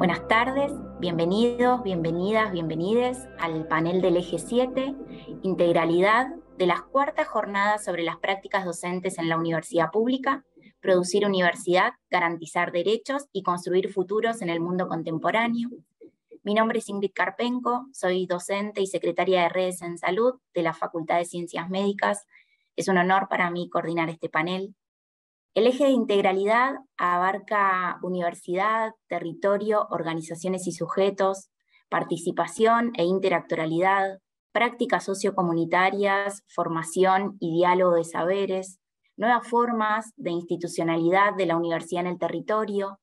Buenas tardes, bienvenidos, bienvenidas, bienvides al panel del Eje 7, Integralidad, de las cuartas jornadas sobre las prácticas docentes en la universidad pública, producir universidad, garantizar derechos y construir futuros en el mundo contemporáneo. Mi nombre es Ingrid Karpenko, soy docente y secretaria de Redes en Salud de la Facultad de Ciencias Médicas. Es un honor para mí coordinar este panel. El eje de integralidad abarca universidad, territorio, organizaciones y sujetos, participación e interactoralidad, prácticas sociocomunitarias, formación y diálogo de saberes, nuevas formas de institucionalidad de la universidad en el territorio,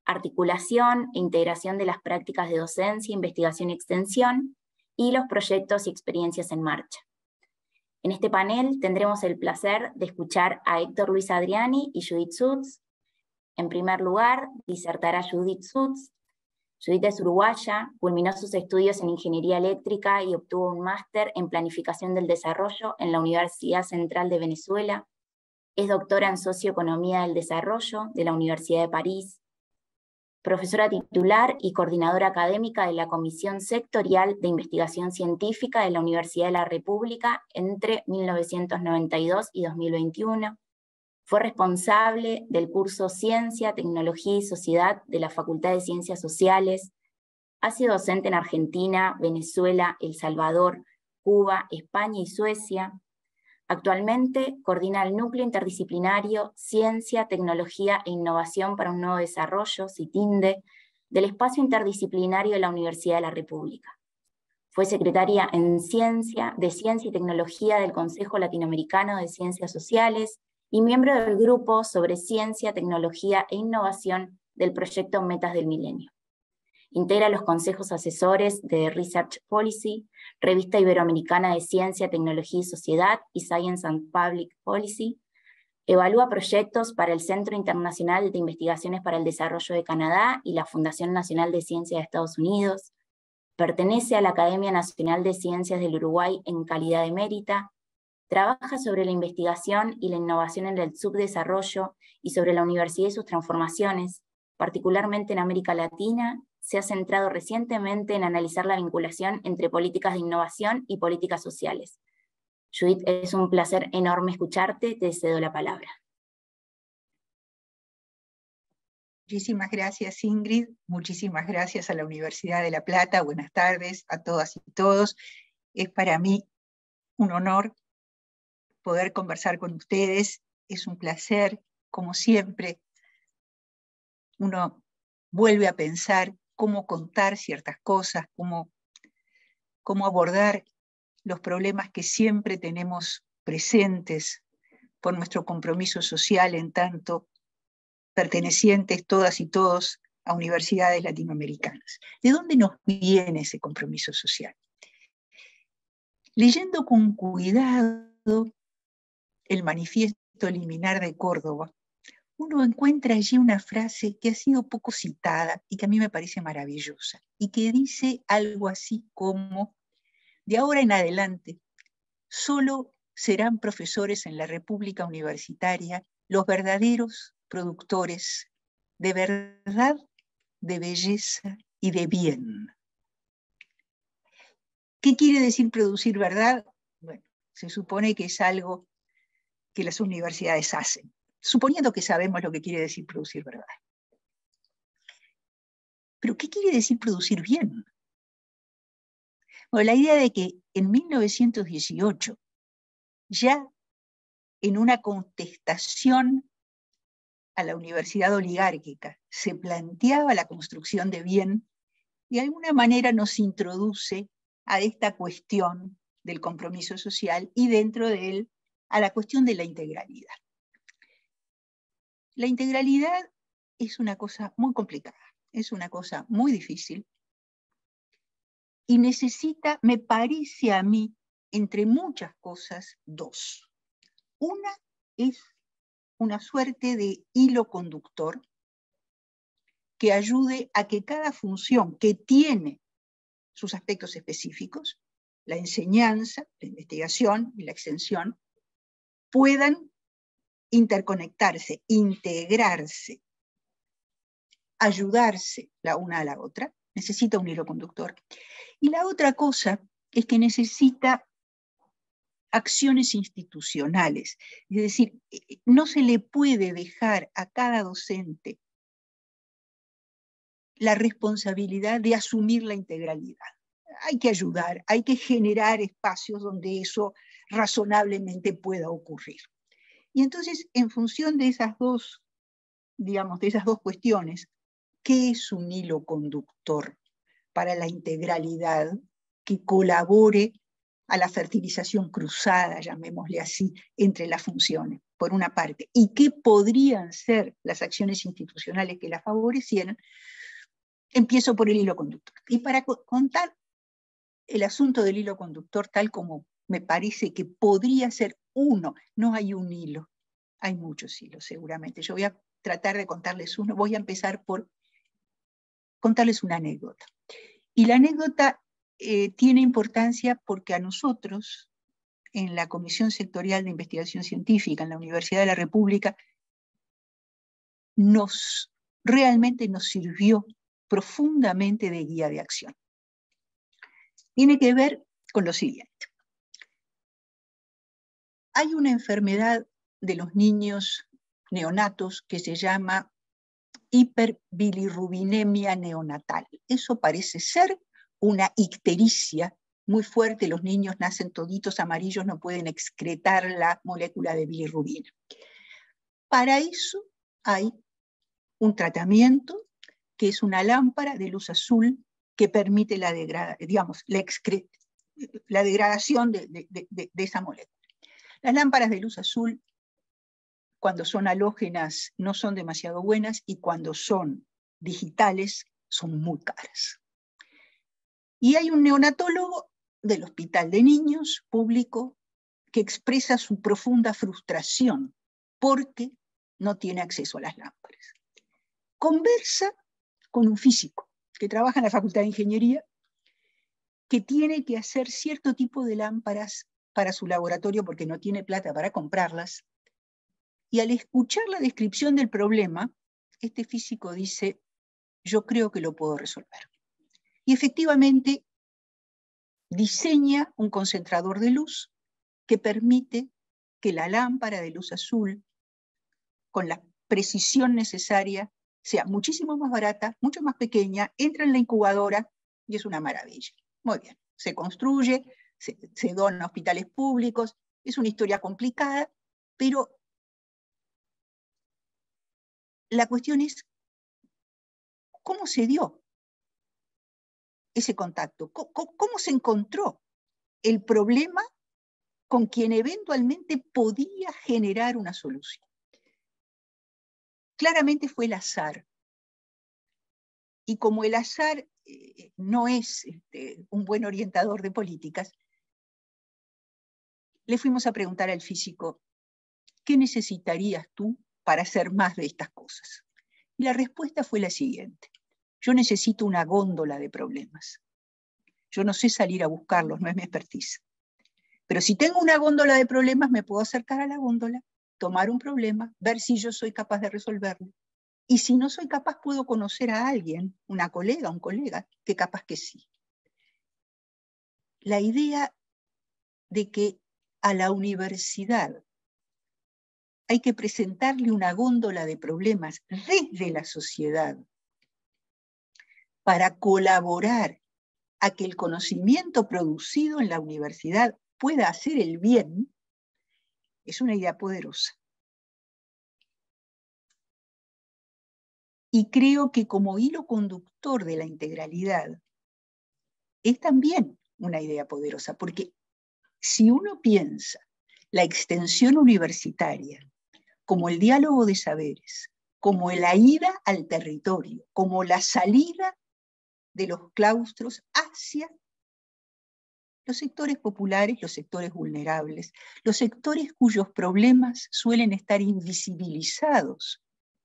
articulación e integración de las prácticas de docencia, investigación y extensión, y los proyectos y experiencias en marcha. En este panel tendremos el placer de escuchar a Héctor Luis Adriani y Judith Sutz. En primer lugar, disertará Judith Sutz. Judith es uruguaya, culminó sus estudios en Ingeniería Eléctrica y obtuvo un máster en Planificación del Desarrollo en la Universidad Central de Venezuela. Es doctora en Socioeconomía del Desarrollo de la Universidad de París. Profesora titular y coordinadora académica de la Comisión Sectorial de Investigación Científica de la Universidad de la República entre 1992 y 2021. Fue responsable del curso Ciencia, Tecnología y Sociedad de la Facultad de Ciencias Sociales. Ha sido docente en Argentina, Venezuela, El Salvador, Cuba, España y Suecia. Actualmente coordina el Núcleo Interdisciplinario Ciencia, Tecnología e Innovación para un Nuevo Desarrollo, CITINDE, del Espacio Interdisciplinario de la Universidad de la República. Fue secretaria de Ciencia y Tecnología del Consejo Latinoamericano de Ciencias Sociales y miembro del Grupo sobre Ciencia, Tecnología e Innovación del Proyecto Metas del Milenio. Integra los consejos asesores de Research Policy, Revista Iberoamericana de Ciencia, Tecnología y Sociedad y Science and Public Policy. Evalúa proyectos para el Centro Internacional de Investigaciones para el Desarrollo de Canadá y la Fundación Nacional de Ciencia de Estados Unidos. Pertenece a la Academia Nacional de Ciencias del Uruguay en calidad de emérita. Trabaja sobre la investigación y la innovación en el subdesarrollo y sobre la universidad y sus transformaciones, particularmente en América Latina. Se ha centrado recientemente en analizar la vinculación entre políticas de innovación y políticas sociales. Judith, es un placer enorme escucharte, te cedo la palabra. Muchísimas gracias, Ingrid. Muchísimas gracias a la Universidad de La Plata. Buenas tardes a todas y todos. Es para mí un honor poder conversar con ustedes. Es un placer, como siempre. Uno vuelve a pensar cómo contar ciertas cosas, cómo abordar los problemas que siempre tenemos presentes por nuestro compromiso social, en tanto pertenecientes todas y todos a universidades latinoamericanas. ¿De dónde nos viene ese compromiso social? Leyendo con cuidado el Manifiesto Liminar de Córdoba, uno encuentra allí una frase que ha sido poco citada y que a mí me parece maravillosa, y que dice algo así como: de ahora en adelante, solo serán profesores en la República Universitaria los verdaderos productores de verdad, de belleza y de bien. ¿Qué quiere decir producir verdad? Bueno, se supone que es algo que las universidades hacen, suponiendo que sabemos lo que quiere decir producir verdad. ¿Pero qué quiere decir producir bien? Bueno, la idea de que en 1918, ya en una contestación a la universidad oligárquica, se planteaba la construcción de bien, de alguna manera nos introduce a esta cuestión del compromiso social y dentro de él a la cuestión de la integralidad. La integralidad es una cosa muy complicada, es una cosa muy difícil y necesita, me parece a mí, entre muchas cosas, dos. Una es una suerte de hilo conductor que ayude a que cada función que tiene sus aspectos específicos, la enseñanza, la investigación y la extensión, puedan interconectarse, integrarse ayudarse la una a la otra, necesita un hilo conductor. Y la otra cosa es que necesita acciones institucionales. Es decir, no se le puede dejar a cada docente la responsabilidad de asumir la integralidad. Hay que ayudar, hay que generar espacios donde eso razonablemente pueda ocurrir. Y entonces, en función de esas dos, digamos, de esas dos cuestiones, ¿qué es un hilo conductor para la integralidad que colabore a la fertilización cruzada, llamémosle así, entre las funciones, por una parte? ¿Y qué podrían ser las acciones institucionales que la favorecieran? Empiezo por el hilo conductor. Y para contar el asunto del hilo conductor tal como me parece que podría ser uno, no hay un hilo, hay muchos hilos seguramente. Yo voy a tratar de contarles uno, voy a empezar por contarles una anécdota. Y la anécdota tiene importancia porque a nosotros, en la Comisión Sectorial de Investigación Científica en la Universidad de la República, realmente nos sirvió profundamente de guía de acción. Tiene que ver con lo siguiente. Hay una enfermedad de los niños neonatos que se llama hiperbilirrubinemia neonatal. Eso parece ser una ictericia muy fuerte. Los niños nacen toditos amarillos, no pueden excretar la molécula de bilirrubina. Para eso hay un tratamiento que es una lámpara de luz azul que permite la degradación de esa molécula. Las lámparas de luz azul, cuando son halógenas, no son demasiado buenas, y cuando son digitales, son muy caras. Y hay un neonatólogo del Hospital de Niños público que expresa su profunda frustración porque no tiene acceso a las lámparas. Conversa con un físico que trabaja en la Facultad de Ingeniería, que tiene que hacer cierto tipo de lámparas para su laboratorio porque no tiene plata para comprarlas. Y al escuchar la descripción del problema, este físico dice, yo creo que lo puedo resolver. Y efectivamente diseña un concentrador de luz que permite que la lámpara de luz azul, con la precisión necesaria, sea muchísimo más barata, mucho más pequeña, entra en la incubadora y es una maravilla. Muy bien, se construye, se dona a hospitales públicos, es una historia complicada, pero la cuestión es cómo se dio ese contacto, cómo se encontró el problema con quien eventualmente podía generar una solución. Claramente fue el azar. Y como el azar no es un buen orientador de políticas, le fuimos a preguntar al físico, ¿qué necesitarías tú para hacer más de estas cosas? Y la respuesta fue la siguiente, yo necesito una góndola de problemas. Yo no sé salir a buscarlos, no es mi expertise. Pero si tengo una góndola de problemas, me puedo acercar a la góndola, tomar un problema, ver si yo soy capaz de resolverlo. Y si no soy capaz, puedo conocer a alguien, una colega, un colega, que capaz que sí. La idea de que a la universidad hay que presentarle una góndola de problemas desde la sociedad para colaborar a que el conocimiento producido en la universidad pueda hacer el bien, es una idea poderosa. Y creo que como hilo conductor de la integralidad, es también una idea poderosa, porque si uno piensa la extensión universitaria como el diálogo de saberes, como la ida al territorio, como la salida de los claustros hacia los sectores populares, los sectores vulnerables, los sectores cuyos problemas suelen estar invisibilizados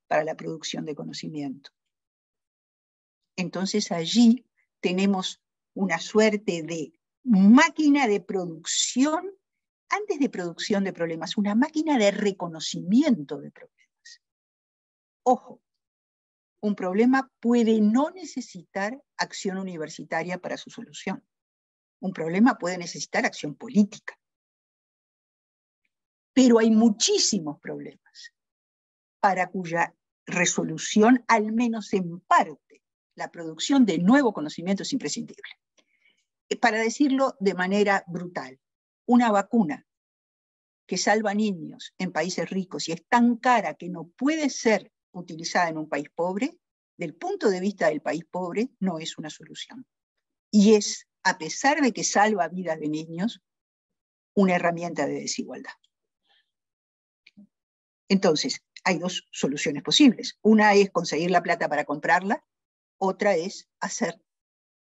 para la producción de conocimiento. Entonces allí tenemos una suerte de máquina de producción, antes de producción de problemas, una máquina de reconocimiento de problemas. Ojo, un problema puede no necesitar acción universitaria para su solución. Un problema puede necesitar acción política. Pero hay muchísimos problemas para cuya resolución, al menos en parte, la producción de nuevo conocimiento es imprescindible. Para decirlo de manera brutal, una vacuna que salva niños en países ricos y es tan cara que no puede ser utilizada en un país pobre, del punto de vista del país pobre, no es una solución. Y es, a pesar de que salva vidas de niños, una herramienta de desigualdad. Entonces, hay dos soluciones posibles. Una es conseguir la plata para comprarla, otra es hacer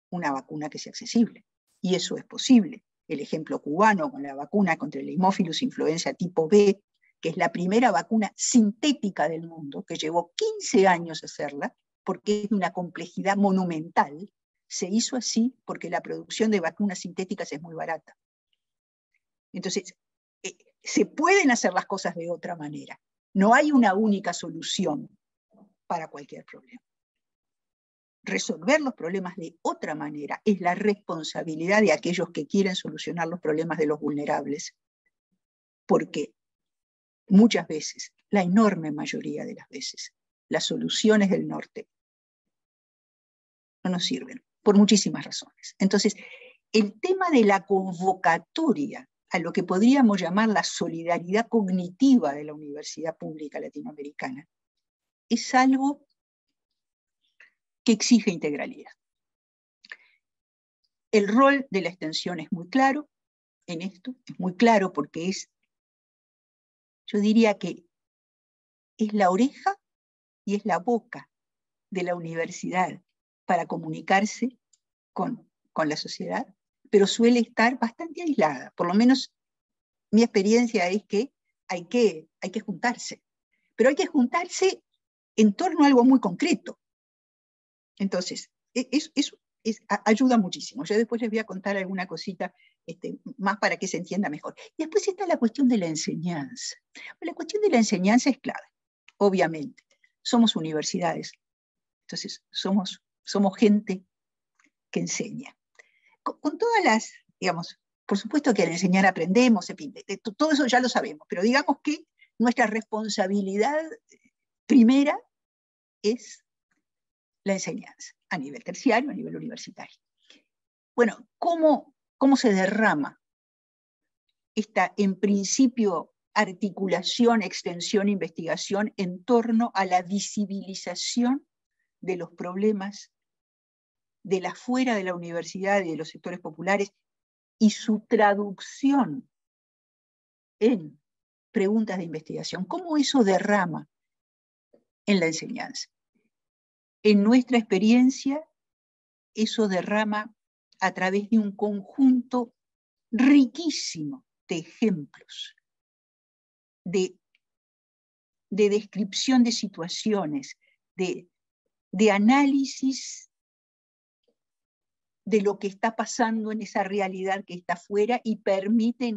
una vacuna que sea accesible. Y eso es posible. El ejemplo cubano con la vacuna contra el Haemophilus influenza tipo B, que es la primera vacuna sintética del mundo, que llevó 15 años hacerla, porque es de una complejidad monumental, se hizo así porque la producción de vacunas sintéticas es muy barata. Entonces, se pueden hacer las cosas de otra manera. No hay una única solución para cualquier problema. Resolver los problemas de otra manera es la responsabilidad de aquellos que quieren solucionar los problemas de los vulnerables, porque muchas veces, la enorme mayoría de las veces, las soluciones del norte no nos sirven, por muchísimas razones. Entonces, el tema de la convocatoria a lo que podríamos llamar la solidaridad cognitiva de la universidad pública latinoamericana es algo que exige integralidad. El rol de la extensión es muy claro en esto, es muy claro porque es, yo diría que es la oreja y es la boca de la universidad para comunicarse con la sociedad, pero suele estar bastante aislada. Por lo menos mi experiencia es que hay que juntarse, pero hay que juntarse en torno a algo muy concreto. Entonces, ayuda muchísimo. Yo después les voy a contar alguna cosita más para que se entienda mejor. Y después está la cuestión de la enseñanza. La cuestión de la enseñanza es clave, obviamente. Somos universidades, entonces somos gente que enseña. Con todas las, digamos, por supuesto que al enseñar aprendemos, todo eso ya lo sabemos, pero digamos que nuestra responsabilidad primera es la enseñanza, a nivel terciario, a nivel universitario. Bueno, ¿cómo se derrama esta, en principio, articulación, extensión, investigación en torno a la visibilización de los problemas de la fuera de la universidad y de los sectores populares y su traducción en preguntas de investigación? ¿Cómo eso derrama en la enseñanza? En nuestra experiencia, eso derrama a través de un conjunto riquísimo de ejemplos, de descripción de situaciones, de análisis de lo que está pasando en esa realidad que está afuera y permiten,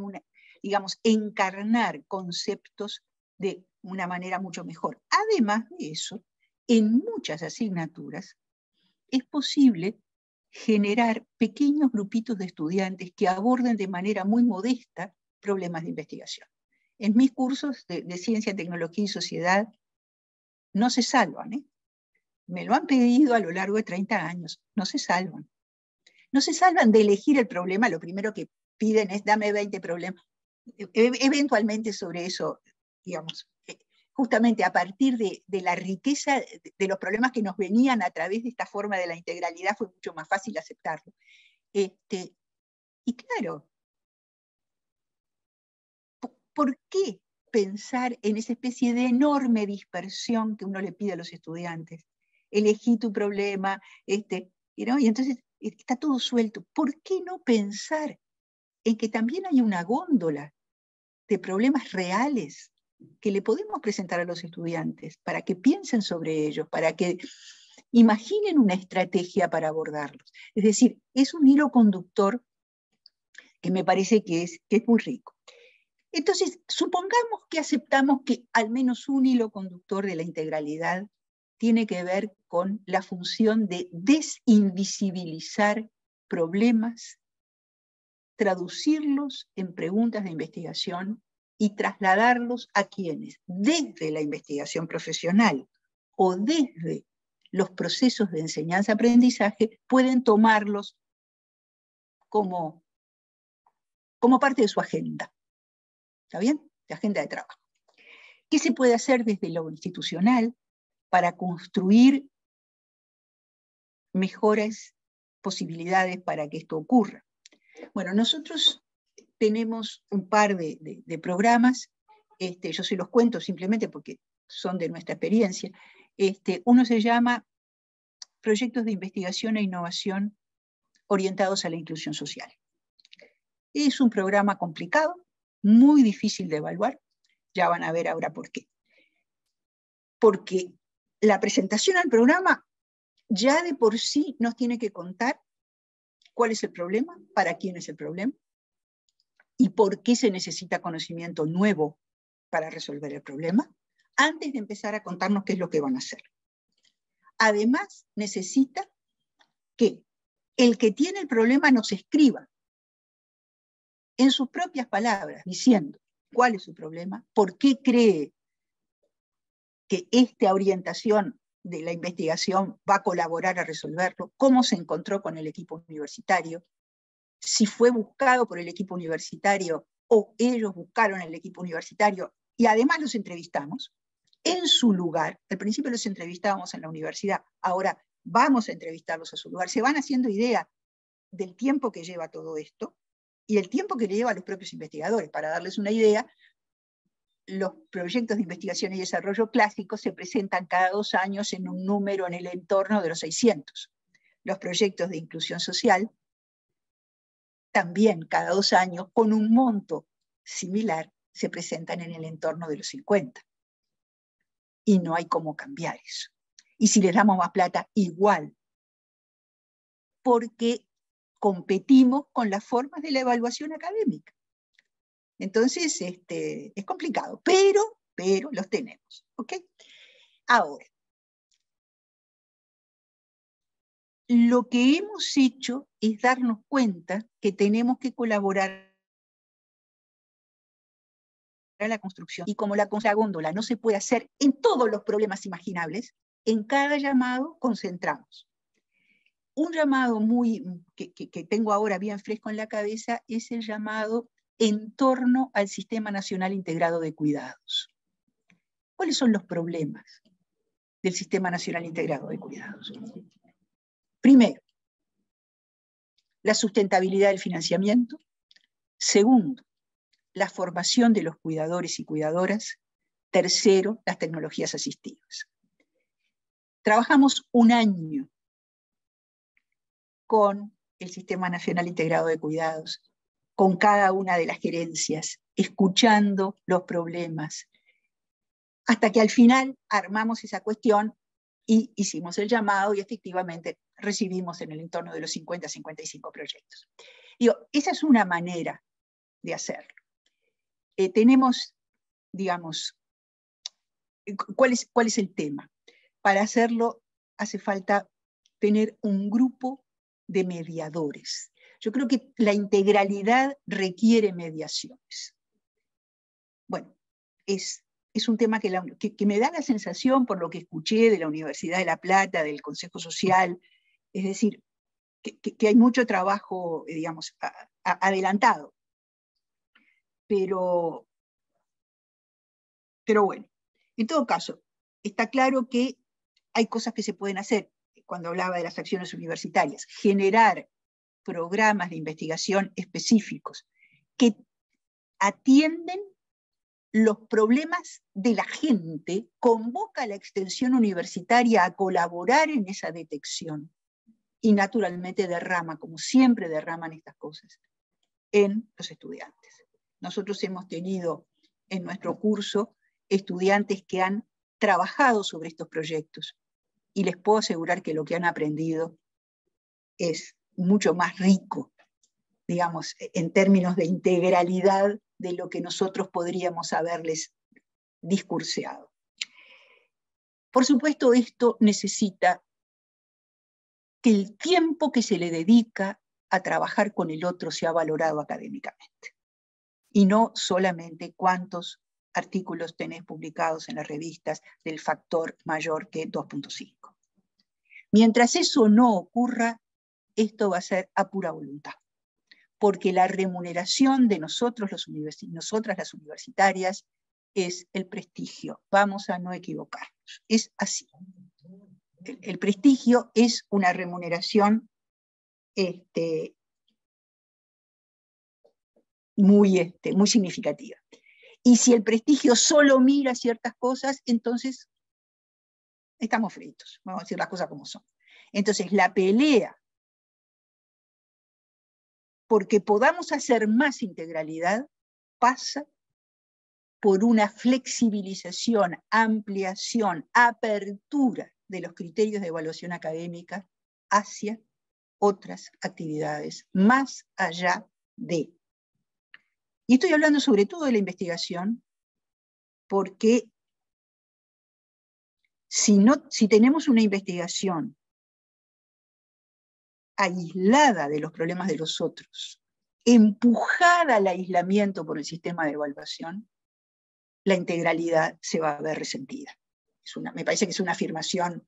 digamos, encarnar conceptos de una manera mucho mejor. Además de eso, en muchas asignaturas es posible generar pequeños grupitos de estudiantes que aborden de manera muy modesta problemas de investigación. En mis cursos de Ciencia, Tecnología y Sociedad no se salvan, ¿eh? Me lo han pedido a lo largo de 30 años, no se salvan. No se salvan de elegir el problema, lo primero que piden es dame 20 problemas. Eventualmente sobre eso, digamos, justamente a partir de la riqueza de los problemas que nos venían a través de esta forma de la integralidad, fue mucho más fácil aceptarlo. Y claro, ¿por qué pensar en esa especie de enorme dispersión que uno le pide a los estudiantes? Elegí tu problema, ¿no? Y entonces está todo suelto. ¿Por qué no pensar en que también hay una góndola de problemas reales que le podemos presentar a los estudiantes para que piensen sobre ellos, para que imaginen una estrategia para abordarlos? Es decir, es un hilo conductor que me parece que es muy rico. Entonces, supongamos que aceptamos que al menos un hilo conductor de la integralidad tiene que ver con la función de desinvisibilizar problemas, traducirlos en preguntas de investigación y trasladarlos a quienes, desde la investigación profesional o desde los procesos de enseñanza-aprendizaje, pueden tomarlos como parte de su agenda. ¿Está bien? De agenda de trabajo. ¿Qué se puede hacer desde lo institucional para construir mejores posibilidades para que esto ocurra? Bueno, nosotros tenemos un par de programas, yo se los cuento simplemente porque son de nuestra experiencia. Uno se llama Proyectos de Investigación e Innovación orientados a la inclusión social. Es un programa complicado, muy difícil de evaluar, ya van a ver ahora por qué. Porque la presentación al programa ya de por sí nos tiene que contar cuál es el problema, para quién es el problema, y por qué se necesita conocimiento nuevo para resolver el problema, antes de empezar a contarnos qué es lo que van a hacer. Además, necesita que el que tiene el problema nos escriba en sus propias palabras, diciendo cuál es su problema, por qué cree que esta orientación de la investigación va a colaborar a resolverlo, cómo se encontró con el equipo universitario, si fue buscado por el equipo universitario o ellos buscaron el equipo universitario, y además los entrevistamos en su lugar. Al principio los entrevistábamos en la universidad, ahora vamos a entrevistarlos a su lugar. Se van haciendo idea del tiempo que lleva todo esto y el tiempo que le lleva a los propios investigadores. Para darles una idea, los proyectos de investigación y desarrollo clásicos se presentan cada 2 años en un número en el entorno de los 600. Los proyectos de inclusión social también cada 2 años, con un monto similar, se presentan en el entorno de los 50. Y no hay cómo cambiar eso. Y si les damos más plata, igual. Porque competimos con las formas de la evaluación académica. Entonces, es complicado, pero los tenemos. ¿Ok? Ahora, lo que hemos hecho es darnos cuenta que tenemos que colaborar a la construcción, y como la góndola no se puede hacer en todos los problemas imaginables, en cada llamado concentramos. Un llamado que tengo ahora bien fresco en la cabeza es el llamado en torno al Sistema Nacional Integrado de Cuidados. ¿Cuáles son los problemas del Sistema Nacional Integrado de Cuidados? Primero, la sustentabilidad del financiamiento. Segundo, la formación de los cuidadores y cuidadoras. Tercero, las tecnologías asistivas. Trabajamos 1 año con el Sistema Nacional Integrado de Cuidados, con cada una de las gerencias, escuchando los problemas, hasta que al final armamos esa cuestión y hicimos el llamado y efectivamente recibimos en el entorno de los 50 a 55 proyectos. Digo, esa es una manera de hacerlo. Tenemos, digamos, ¿cuál es el tema? Para hacerlo hace falta tener un grupo de mediadores. Yo creo que la integralidad requiere mediaciones. Bueno, es un tema que me da la sensación, por lo que escuché de la Universidad de La Plata, del Consejo Social, es decir, que hay mucho trabajo, digamos, adelantado. Pero bueno, en todo caso, está claro que hay cosas que se pueden hacer. Cuando hablaba de las acciones universitarias, generar programas de investigación específicos que atienden los problemas de la gente, convoca a la extensión universitaria a colaborar en esa detección y naturalmente derrama, como siempre derraman estas cosas, en los estudiantes. Nosotros hemos tenido en nuestro curso estudiantes que han trabajado sobre estos proyectos y les puedo asegurar que lo que han aprendido es mucho más rico, digamos, en términos de integralidad de lo que nosotros podríamos haberles discurseado. Por supuesto, esto necesita que el tiempo que se le dedica a trabajar con el otro sea valorado académicamente. Y no solamente cuántos artículos tenés publicados en las revistas del factor mayor que 2.5. Mientras eso no ocurra, esto va a ser a pura voluntad. Porque la remuneración de nosotras las universitarias es el prestigio. Vamos a no equivocarnos. Es así. El prestigio es una remuneración muy significativa. Y si el prestigio solo mira ciertas cosas, entonces estamos fritos. Vamos a decir las cosas como son. Entonces, la pelea porque podamos hacer más integralidad pasa por una flexibilización, ampliación, apertura de los criterios de evaluación académica hacia otras actividades, más allá de. Y estoy hablando sobre todo de la investigación, porque si tenemos una investigación aislada de los problemas de los otros, empujada al aislamiento por el sistema de evaluación, la integralidad se va a ver resentida. Me parece que es una afirmación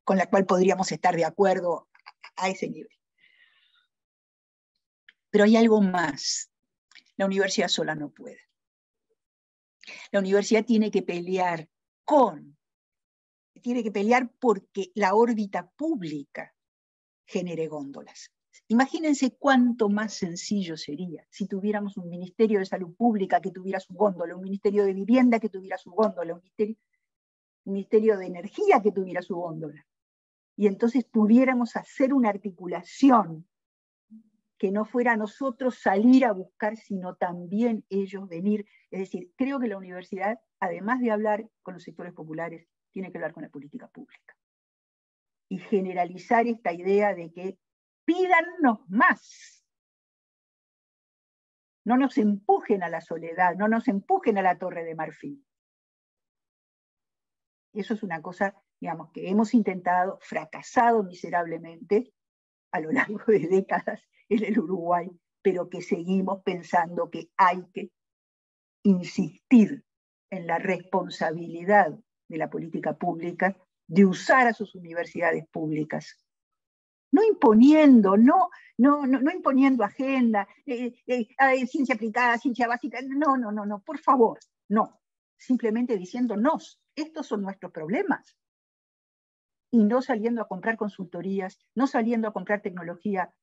con la cual podríamos estar de acuerdo a ese nivel. Pero hay algo más. La universidad sola no puede. La universidad tiene que pelear porque la órbita pública genere góndolas. Imagínense cuánto más sencillo sería si tuviéramos un Ministerio de Salud Pública que tuviera su góndola, un Ministerio de Vivienda que tuviera su góndola, un Ministerio de Energía que tuviera su góndola. Y entonces pudiéramos hacer una articulación que no fuera nosotros salir a buscar, sino también ellos venir. Es decir, creo que la universidad, además de hablar con los sectores populares, tiene que hablar con la política pública. Y generalizar esta idea de que pídannos más. No nos empujen a la soledad, no nos empujen a la Torre de Marfil. Eso es una cosa, digamos, que hemos intentado, fracasado miserablemente a lo largo de décadas en el Uruguay, pero que seguimos pensando que hay que insistir en la responsabilidad de la política pública de usar a sus universidades públicas. No imponiendo, no imponiendo agenda, ciencia aplicada, ciencia básica, no, por favor, no. Simplemente diciéndonos, estos son nuestros problemas. Y no saliendo a comprar consultorías, no saliendo a comprar tecnología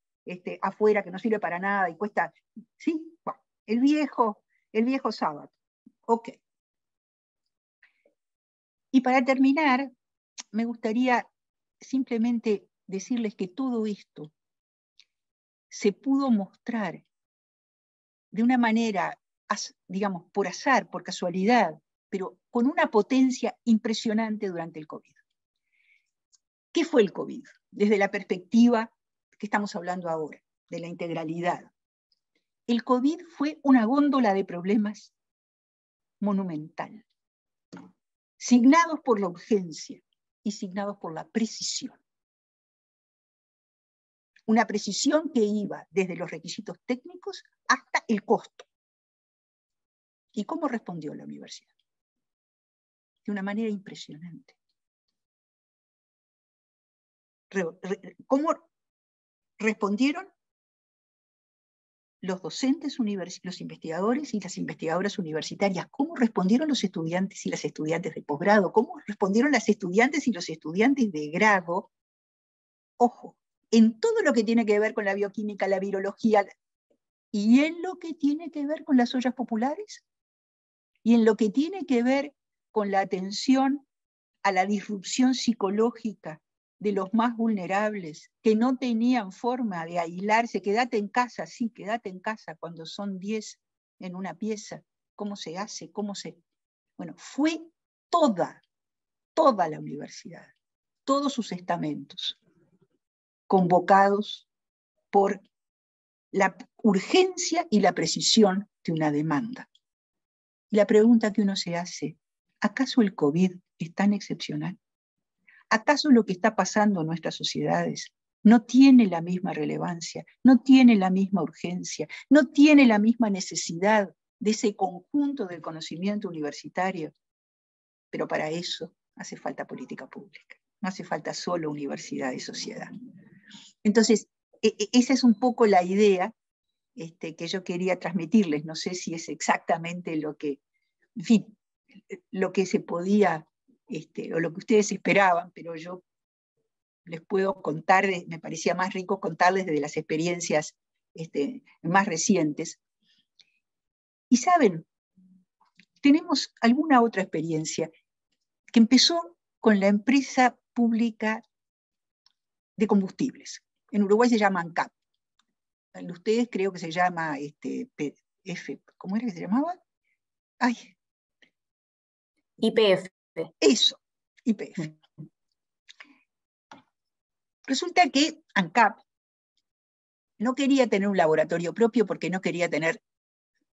afuera que no sirve para nada y cuesta, ¿sí? Bueno, el viejo sábado. Ok. Y para terminar, me gustaría simplemente decirles que todo esto se pudo mostrar de una manera, digamos, por azar, por casualidad, pero con una potencia impresionante durante el COVID. ¿Qué fue el COVID? Desde la perspectiva que estamos hablando ahora, de la integralidad. El COVID fue una góndola de problemas monumental, signados por la urgencia y signados por la precisión. Una precisión que iba desde los requisitos técnicos hasta el costo. ¿Y cómo respondió la universidad? De una manera impresionante. ¿Cómo respondieron los docentes, los investigadores y las investigadoras universitarias? ¿Cómo respondieron los estudiantes y las estudiantes de posgrado? ¿Cómo respondieron las estudiantes y los estudiantes de grado? Ojo, en todo lo que tiene que ver con la bioquímica, la virología, y en lo que tiene que ver con las ollas populares, y en lo que tiene que ver con la atención a la disrupción psicológica de los más vulnerables, que no tenían forma de aislarse. Quédate en casa, sí, quédate en casa cuando son 10 en una pieza. ¿Cómo se hace? Bueno, fue toda la universidad, todos sus estamentos, convocados por la urgencia y la precisión de una demanda. Y la pregunta que uno se hace, ¿acaso el COVID es tan excepcional? ¿Acaso lo que está pasando en nuestras sociedades no tiene la misma relevancia, no tiene la misma urgencia, no tiene la misma necesidad de ese conjunto del conocimiento universitario? Pero para eso hace falta política pública, no hace falta solo universidad y sociedad. Entonces, esa es un poco la idea que yo quería transmitirles. No sé si es exactamente lo que, en fin, lo que se podía, o lo que ustedes esperaban, pero yo les puedo contar, me parecía más rico contarles desde las experiencias más recientes. Y saben, tenemos alguna otra experiencia que empezó con la empresa pública de combustibles. En Uruguay se llama ANCAP. En ustedes creo que se llama ¿cómo era que se llamaba? Ay. YPF. Eso, YPF. Resulta que ANCAP no quería tener un laboratorio propio porque no quería tener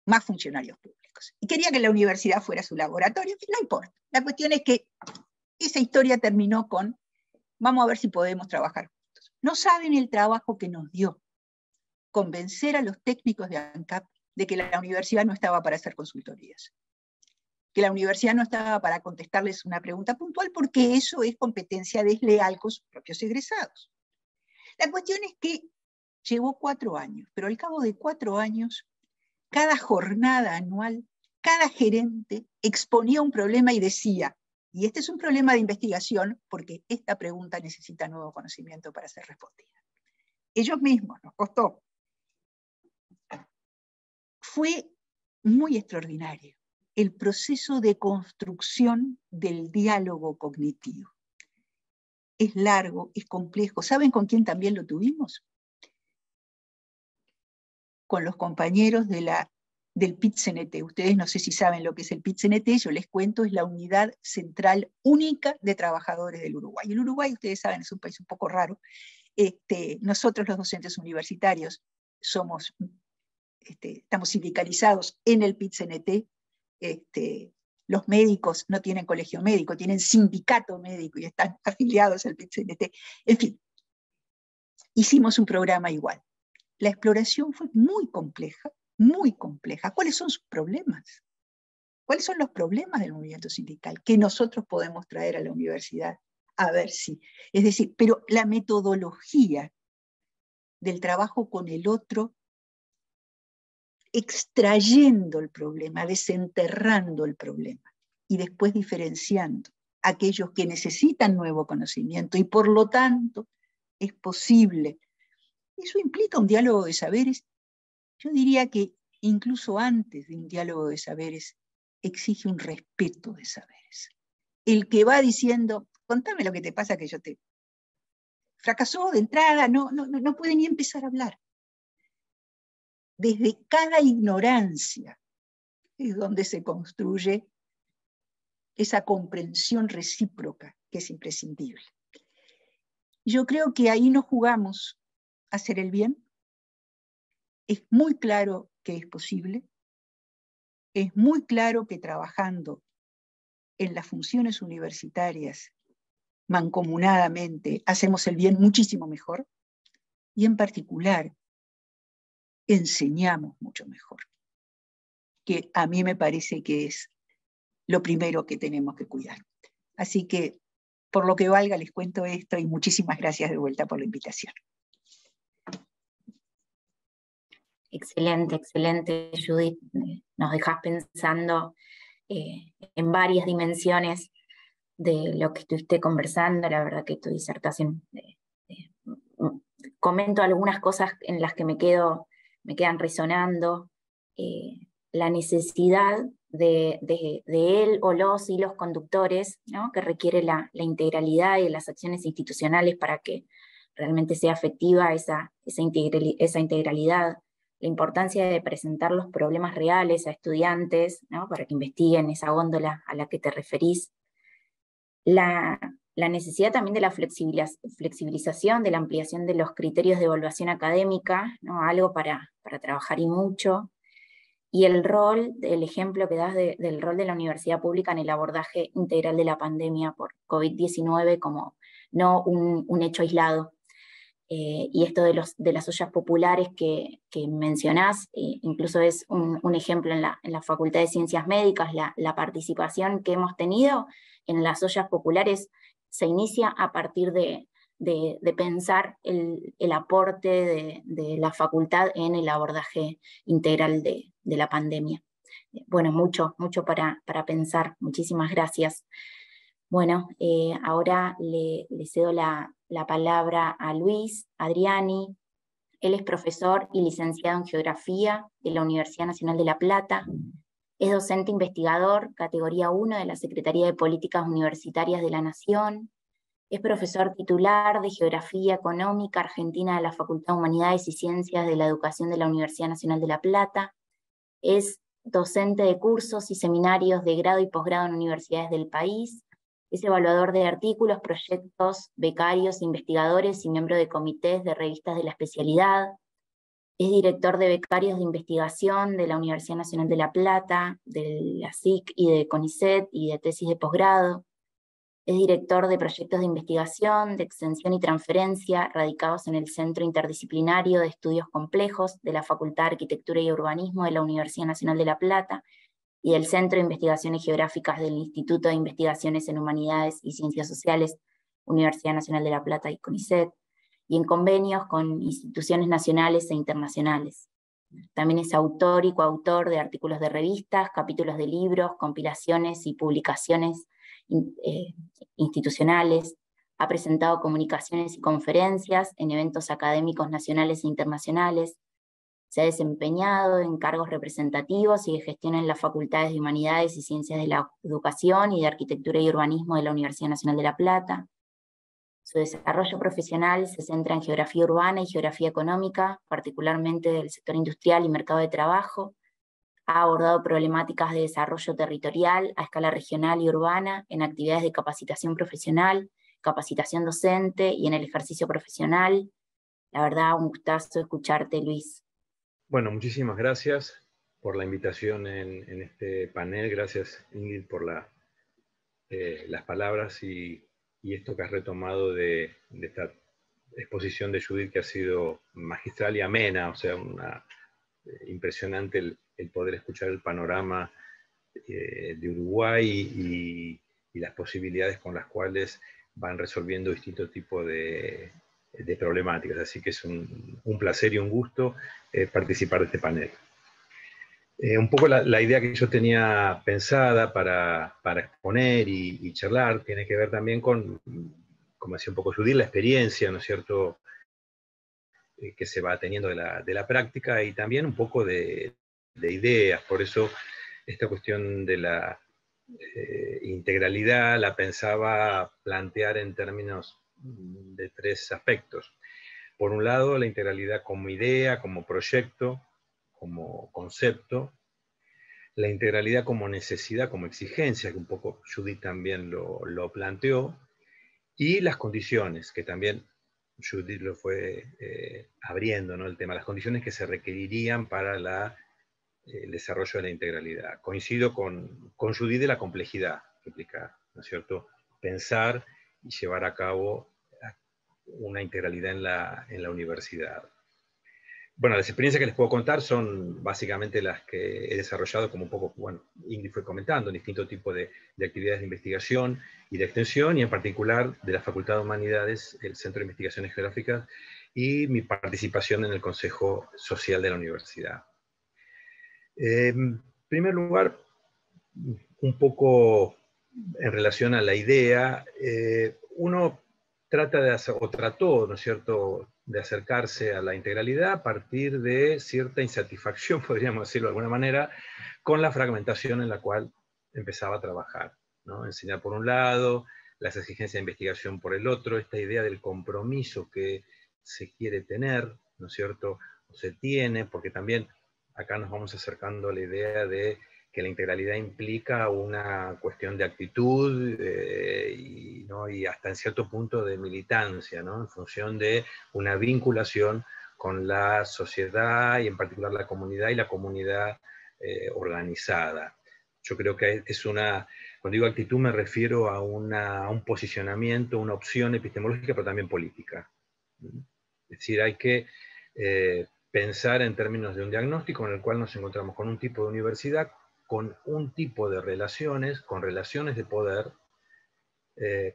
más funcionarios públicos. Y quería que la universidad fuera su laboratorio, no importa. La cuestión es que esa historia terminó con, vamos a ver si podemos trabajar juntos. No saben el trabajo que nos dio convencer a los técnicos de ANCAP de que la universidad no estaba para hacer consultorías, que la universidad no estaba para contestarles una pregunta puntual, porque eso es competencia desleal con sus propios egresados. La cuestión es que llevó 4 años, pero al cabo de 4 años, cada jornada anual, cada gerente exponía un problema y decía, y este es un problema de investigación porque esta pregunta necesita nuevo conocimiento para ser respondida. Ellos mismos, nos costó. Fue muy extraordinario el proceso de construcción del diálogo cognitivo. Es largo, es complejo. ¿Saben con quién también lo tuvimos? Con los compañeros del PIT-CNT. Ustedes no sé si saben lo que es el PIT-CNT, yo les cuento, es la unidad central única de trabajadores del Uruguay. El Uruguay, ustedes saben, es un país un poco raro. Nosotros los docentes universitarios estamos sindicalizados en el PIT-CNT. Los médicos no tienen colegio médico, tienen sindicato médico y están afiliados al PIT-CNT. En fin, hicimos un programa igual. La exploración fue muy compleja, muy compleja. ¿Cuáles son sus problemas? ¿Cuáles son los problemas del movimiento sindical que nosotros podemos traer a la universidad? A ver si. Es decir, pero la metodología del trabajo con el otro, extrayendo el problema, desenterrando el problema y después diferenciando aquellos que necesitan nuevo conocimiento y por lo tanto es posible. Eso implica un diálogo de saberes. Yo diría que incluso antes de un diálogo de saberes exige un respeto de saberes. El que va diciendo, contame lo que te pasa que yo te... Fracasó de entrada, no puede ni empezar a hablar. Desde cada ignorancia es donde se construye esa comprensión recíproca que es imprescindible. Yo creo que ahí nos jugamos a hacer el bien. Es muy claro que es posible. Es muy claro que trabajando en las funciones universitarias, mancomunadamente, hacemos el bien muchísimo mejor. Y en particular, enseñamos mucho mejor. Que a mí me parece que es lo primero que tenemos que cuidar. Así que, por lo que valga, les cuento esto y muchísimas gracias de vuelta por la invitación. Excelente, excelente, Judith. Nos dejas pensando en varias dimensiones de lo que estuviste conversando. La verdad que tu disertación, comento algunas cosas en las que me quedan resonando. La necesidad de él o los y los conductores, ¿no?, que requiere la integralidad y las acciones institucionales para que realmente sea efectiva esa integralidad. La importancia de presentar los problemas reales a estudiantes, ¿no?, para que investiguen esa góndola a la que te referís. La necesidad también de la flexibilización, de la ampliación de los criterios de evaluación académica, ¿no?, algo para trabajar y mucho. y el ejemplo que das del rol de la universidad pública en el abordaje integral de la pandemia por COVID-19 como no un hecho aislado. Y esto de las ollas populares que mencionás, incluso es un ejemplo en la Facultad de Ciencias Médicas, la participación que hemos tenido en las ollas populares se inicia a partir de pensar el aporte de la facultad en el abordaje integral de la pandemia. Bueno, mucho para pensar. Muchísimas gracias. Bueno, ahora le cedo la palabra a Luis Adriani. Él es profesor y licenciado en Geografía de la Universidad Nacional de La Plata. Es docente investigador, categoría 1 de la Secretaría de Políticas Universitarias de la Nación. Es profesor titular de Geografía Económica Argentina de la Facultad de Humanidades y Ciencias de la Educación de la Universidad Nacional de La Plata. Es docente de cursos y seminarios de grado y posgrado en universidades del país. Es evaluador de artículos, proyectos, becarios, investigadores y miembro de comités de revistas de la especialidad. Es director de becarios de investigación de la Universidad Nacional de La Plata, de la SIC y de CONICET y de tesis de posgrado. Es director de proyectos de investigación, de extensión y transferencia radicados en el Centro Interdisciplinario de Estudios Complejos de la Facultad de Arquitectura y Urbanismo de la Universidad Nacional de La Plata y del Centro de Investigaciones Geográficas del Instituto de Investigaciones en Humanidades y Ciencias Sociales, Universidad Nacional de La Plata y CONICET, y en convenios con instituciones nacionales e internacionales. También es autor y coautor de artículos de revistas, capítulos de libros, compilaciones y publicaciones institucionales. Ha presentado comunicaciones y conferencias en eventos académicos nacionales e internacionales. Se ha desempeñado en cargos representativos y de gestión en las facultades de Humanidades y Ciencias de la Educación y de Arquitectura y Urbanismo de la Universidad Nacional de La Plata. Su desarrollo profesional se centra en geografía urbana y geografía económica, particularmente del sector industrial y mercado de trabajo. Ha abordado problemáticas de desarrollo territorial a escala regional y urbana en actividades de capacitación profesional, capacitación docente y en el ejercicio profesional. La verdad, un gustazo escucharte, Luis. Bueno, muchísimas gracias por la invitación en este panel. Gracias, Ingrid, por las palabras y esto que has retomado de esta exposición de Judith, que ha sido magistral y amena, o sea, impresionante el poder escuchar el panorama de Uruguay y las posibilidades con las cuales van resolviendo distintos tipos de problemáticas. Así que es un placer y un gusto participar de este panel. Un poco la idea que yo tenía pensada para exponer y charlar tiene que ver también con, como decía un poco Judith, la experiencia, ¿no es cierto?, que se va teniendo de la práctica y también un poco de ideas. Por eso esta cuestión de la integralidad la pensaba plantear en términos de 3 aspectos. Por un lado, la integralidad como idea, como proyecto, como concepto. La integralidad como necesidad, como exigencia, que un poco Judith también lo planteó. Y las condiciones, que también Judith lo fue abriendo, ¿no?, el tema, las condiciones que se requerirían para el desarrollo de la integralidad. Coincido con Judith de la complejidad que implica, ¿no es cierto?, pensar y llevar a cabo una integralidad en la universidad. Bueno, las experiencias que les puedo contar son básicamente las que he desarrollado, como un poco, bueno, Ingrid fue comentando, en distintos tipos de actividades de investigación y de extensión, y en particular de la Facultad de Humanidades, el Centro de Investigaciones Geográficas, y mi participación en el Consejo Social de la Universidad. En primer lugar, un poco en relación a la idea, uno trata de hacer, o trató, ¿no es cierto?, de acercarse a la integralidad a partir de cierta insatisfacción, podríamos decirlo de alguna manera, con la fragmentación en la cual empezaba a trabajar, ¿no? Enseñar por un lado, las exigencias de investigación por el otro, esta idea del compromiso que se quiere tener, ¿no es cierto?, o se tiene, porque también acá nos vamos acercando a la idea de que la integralidad implica una cuestión de actitud ¿no?, y hasta en cierto punto de militancia, ¿no?, en función de una vinculación con la sociedad y en particular la comunidad organizada. Yo creo que es una, cuando digo actitud me refiero a un posicionamiento, una opción epistemológica, pero también política. Es decir, hay que pensar en términos de un diagnóstico en el cual nos encontramos con un tipo de universidad, con un tipo de relaciones, con relaciones de poder,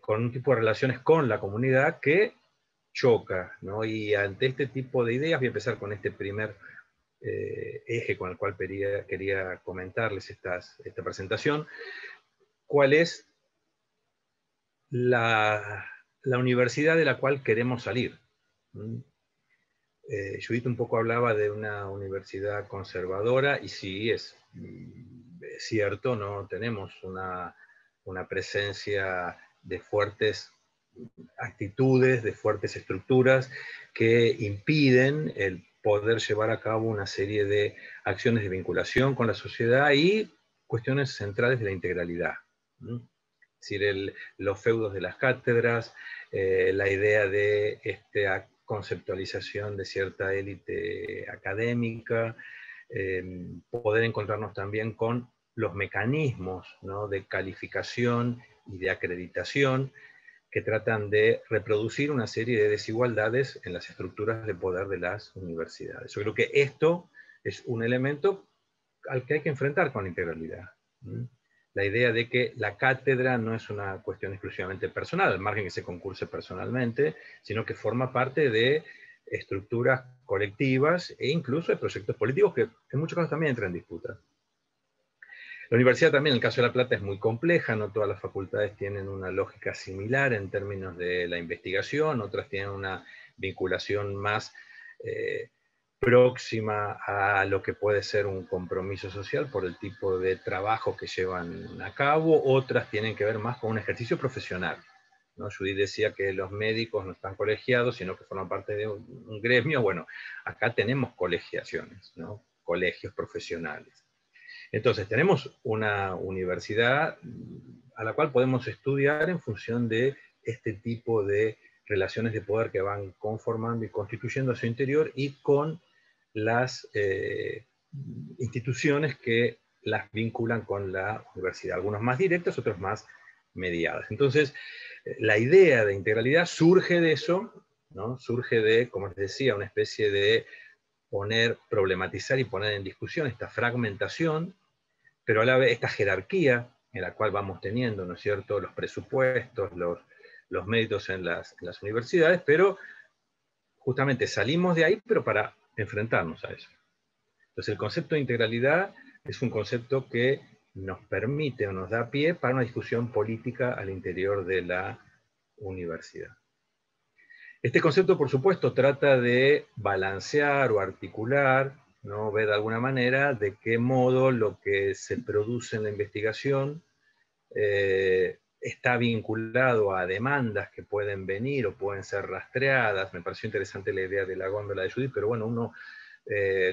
con un tipo de relaciones con la comunidad que choca, ¿no? Y ante este tipo de ideas, voy a empezar con este primer eje con el cual quería comentarles esta presentación. ¿Cuál es la universidad de la cual queremos salir? Judith un poco hablaba de una universidad conservadora, y sí, es cierto, ¿no? Tenemos una presencia de fuertes actitudes, de fuertes estructuras que impiden el poder llevar a cabo una serie de acciones de vinculación con la sociedad y cuestiones centrales de la integralidad. Es decir, los feudos de las cátedras, la idea de esta conceptualización de cierta élite académica, poder encontrarnos también con los mecanismos, ¿no?, de calificación y de acreditación que tratan de reproducir una serie de desigualdades en las estructuras de poder de las universidades. Yo creo que esto es un elemento al que hay que enfrentar con la integralidad. La idea de que la cátedra no es una cuestión exclusivamente personal, al margen que se concurse personalmente, sino que forma parte de estructuras colectivas e incluso de proyectos políticos que en muchos casos también entran en disputa. La universidad también, en el caso de La Plata, es muy compleja, no todas las facultades tienen una lógica similar en términos de la investigación, otras tienen una vinculación más próxima a lo que puede ser un compromiso social por el tipo de trabajo que llevan a cabo, otras tienen que ver más con un ejercicio profesional, ¿no? Judith decía que los médicos no están colegiados, sino que forman parte de un gremio. Bueno, acá tenemos colegiaciones, ¿no? Colegios profesionales. Entonces, tenemos una universidad a la cual podemos estudiar en función de este tipo de relaciones de poder que van conformando y constituyendo a su interior y con las instituciones que las vinculan con la universidad, algunos más directos, otros más mediadas. Entonces, la idea de integralidad surge de eso, ¿no? Surge de, como les decía, una especie de problematizar y poner en discusión esta fragmentación, pero a la vez esta jerarquía en la cual vamos teniendo, ¿no es cierto?, los presupuestos, los méritos en las universidades, pero justamente salimos de ahí, pero para enfrentarnos a eso. Entonces el concepto de integralidad es un concepto que nos permite o nos da pie para una discusión política al interior de la universidad. Este concepto, por supuesto, trata de balancear o articular, ¿no?, ver de alguna manera de qué modo lo que se produce en la investigación está vinculado a demandas que pueden venir o pueden ser rastreadas. Me pareció interesante la idea de la góndola de Judith, pero bueno, uno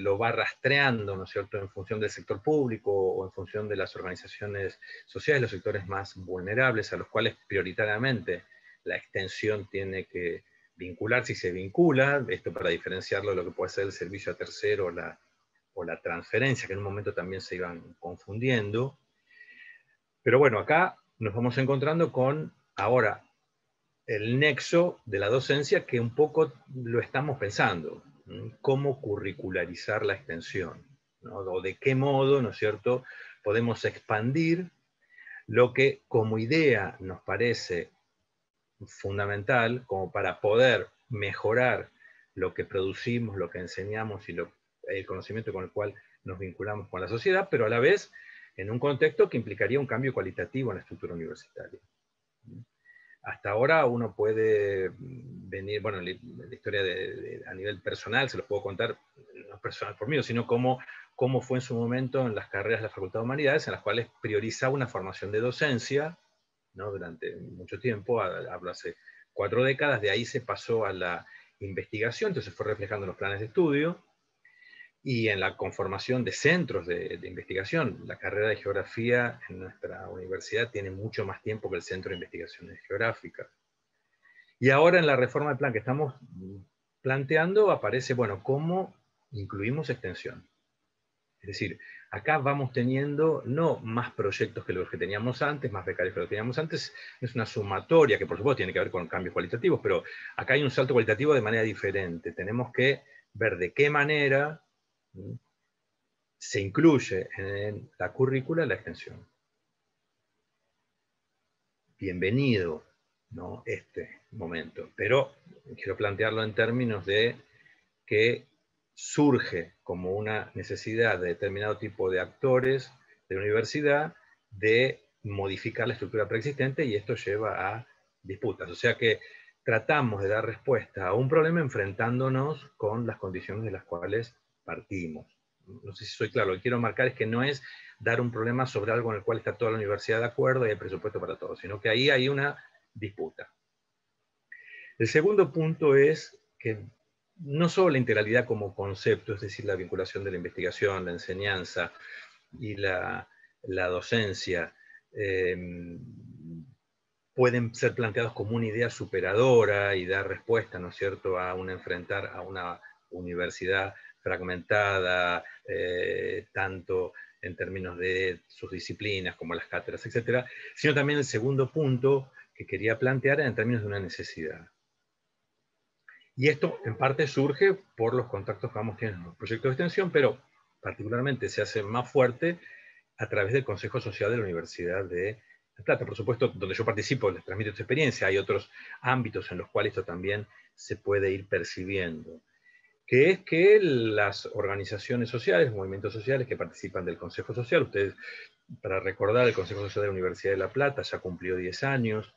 lo va rastreando, ¿no es cierto?, en función del sector público o en función de las organizaciones sociales, los sectores más vulnerables, a los cuales prioritariamente la extensión tiene que vincular, si se vincula, esto para diferenciarlo de lo que puede ser el servicio a tercero o la transferencia, que en un momento también se iban confundiendo. Pero bueno, acá nos vamos encontrando con, ahora, el nexo de la docencia que un poco lo estamos pensando. ¿Cómo curricularizar la extensión? ¿No? O de qué modo, ¿no es cierto?, podemos expandir lo que como idea nos parece fundamental como para poder mejorar lo que producimos, lo que enseñamos y el conocimiento con el cual nos vinculamos con la sociedad, pero a la vez en un contexto que implicaría un cambio cualitativo en la estructura universitaria. Hasta ahora uno puede venir, bueno, la historia a nivel personal, se los puedo contar, no personal por mí, sino cómo fue en su momento en las carreras de la Facultad de Humanidades, en las cuales priorizaba una formación de docencia, ¿no?, durante mucho tiempo, hablo hace 4 décadas, de ahí se pasó a la investigación, entonces fue reflejando en los planes de estudio, y en la conformación de centros de investigación. La carrera de geografía en nuestra universidad tiene mucho más tiempo que el Centro de Investigaciones Geográficas. Y ahora en la reforma del plan que estamos planteando aparece, bueno, ¿cómo incluimos extensión? Es decir, acá vamos teniendo no más proyectos que los que teníamos antes, más becarios que los que teníamos antes, es una sumatoria que por supuesto tiene que ver con cambios cualitativos, pero acá hay un salto cualitativo de manera diferente. Tenemos que ver de qué manera se incluye en la currícula la extensión. Bienvenido, ¿no?, este momento, pero quiero plantearlo en términos de que surge como una necesidad de determinado tipo de actores de la universidad de modificar la estructura preexistente, y esto lleva a disputas. O sea que tratamos de dar respuesta a un problema enfrentándonos con las condiciones de las cuales partimos. No sé si soy claro, lo que quiero marcar es que no es dar un problema sobre algo en el cual está toda la universidad de acuerdo y hay presupuesto para todos, sino que ahí hay una disputa. El segundo punto es que no solo la integralidad como concepto, es decir, la vinculación de la investigación, la enseñanza y la docencia, pueden ser planteados como una idea superadora y dar respuesta, ¿no es cierto?, a enfrentar a una universidad fragmentada, tanto en términos de sus disciplinas como las cátedras, etc., sino también el segundo punto que quería plantear en términos de una necesidad. Y esto en parte surge por los contactos que vamos teniendo en los proyectos de extensión, pero particularmente se hace más fuerte a través del Consejo Social de la Universidad de La Plata. Por supuesto, donde yo participo, les transmito esta experiencia, hay otros ámbitos en los cuales esto también se puede ir percibiendo, que es que las organizaciones sociales, movimientos sociales que participan del Consejo Social, ustedes, para recordar, el Consejo Social de la Universidad de La Plata ya cumplió 10 años,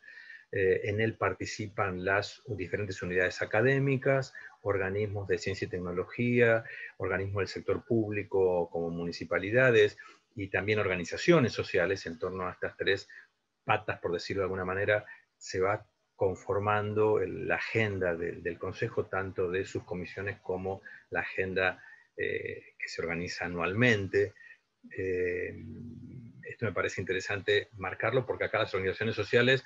en él participan las diferentes unidades académicas, organismos de ciencia y tecnología, organismos del sector público como municipalidades, y también organizaciones sociales. En torno a estas tres patas, por decirlo de alguna manera, se va conformando la agenda del Consejo, tanto de sus comisiones como la agenda que se organiza anualmente. Esto me parece interesante marcarlo, porque acá las organizaciones sociales,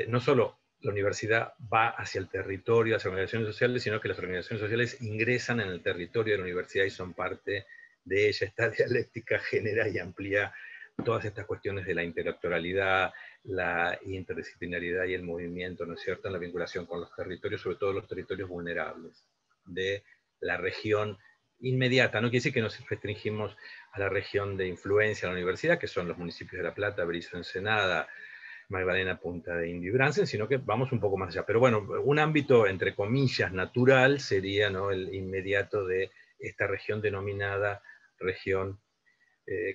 no solo la universidad va hacia el territorio, hacia organizaciones sociales, sino que las organizaciones sociales ingresan en el territorio de la universidad y son parte de ella. Esta dialéctica genera y amplía todas estas cuestiones de la intersectorialidad, la interdisciplinaridad y el movimiento, ¿no es cierto?, en la vinculación con los territorios, sobre todo los territorios vulnerables de la región inmediata. No quiere decir que nos restringimos a la región de influencia de la universidad, que son los municipios de La Plata, Berisso, Ensenada, Magdalena, Punta de Indio y Bransen, sino que vamos un poco más allá. Pero bueno, un ámbito, entre comillas, natural sería, ¿no?, el inmediato de esta región denominada región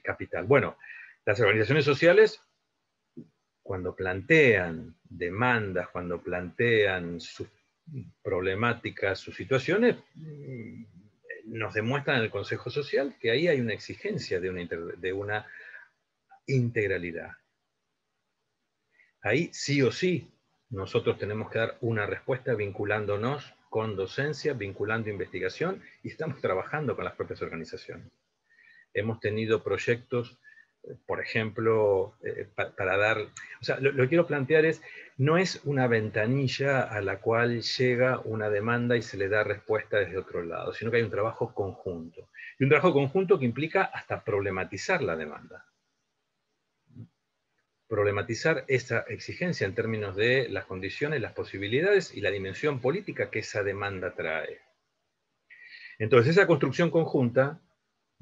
capital. Bueno, las organizaciones sociales, cuando plantean demandas, cuando plantean sus problemáticas, sus situaciones, nos demuestran en el Consejo Social que ahí hay una exigencia de una integralidad. Ahí sí o sí nosotros tenemos que dar una respuesta vinculándonos con docencia, vinculando investigación, y estamos trabajando con las propias organizaciones. Hemos tenido proyectos, por ejemplo, para dar... O sea, lo que quiero plantear es, no es una ventanilla a la cual llega una demanda y se le da respuesta desde otro lado, sino que hay un trabajo conjunto. Y un trabajo conjunto que implica hasta problematizar la demanda. Problematizar esa exigencia en términos de las condiciones, las posibilidades y la dimensión política que esa demanda trae. Entonces, esa construcción conjunta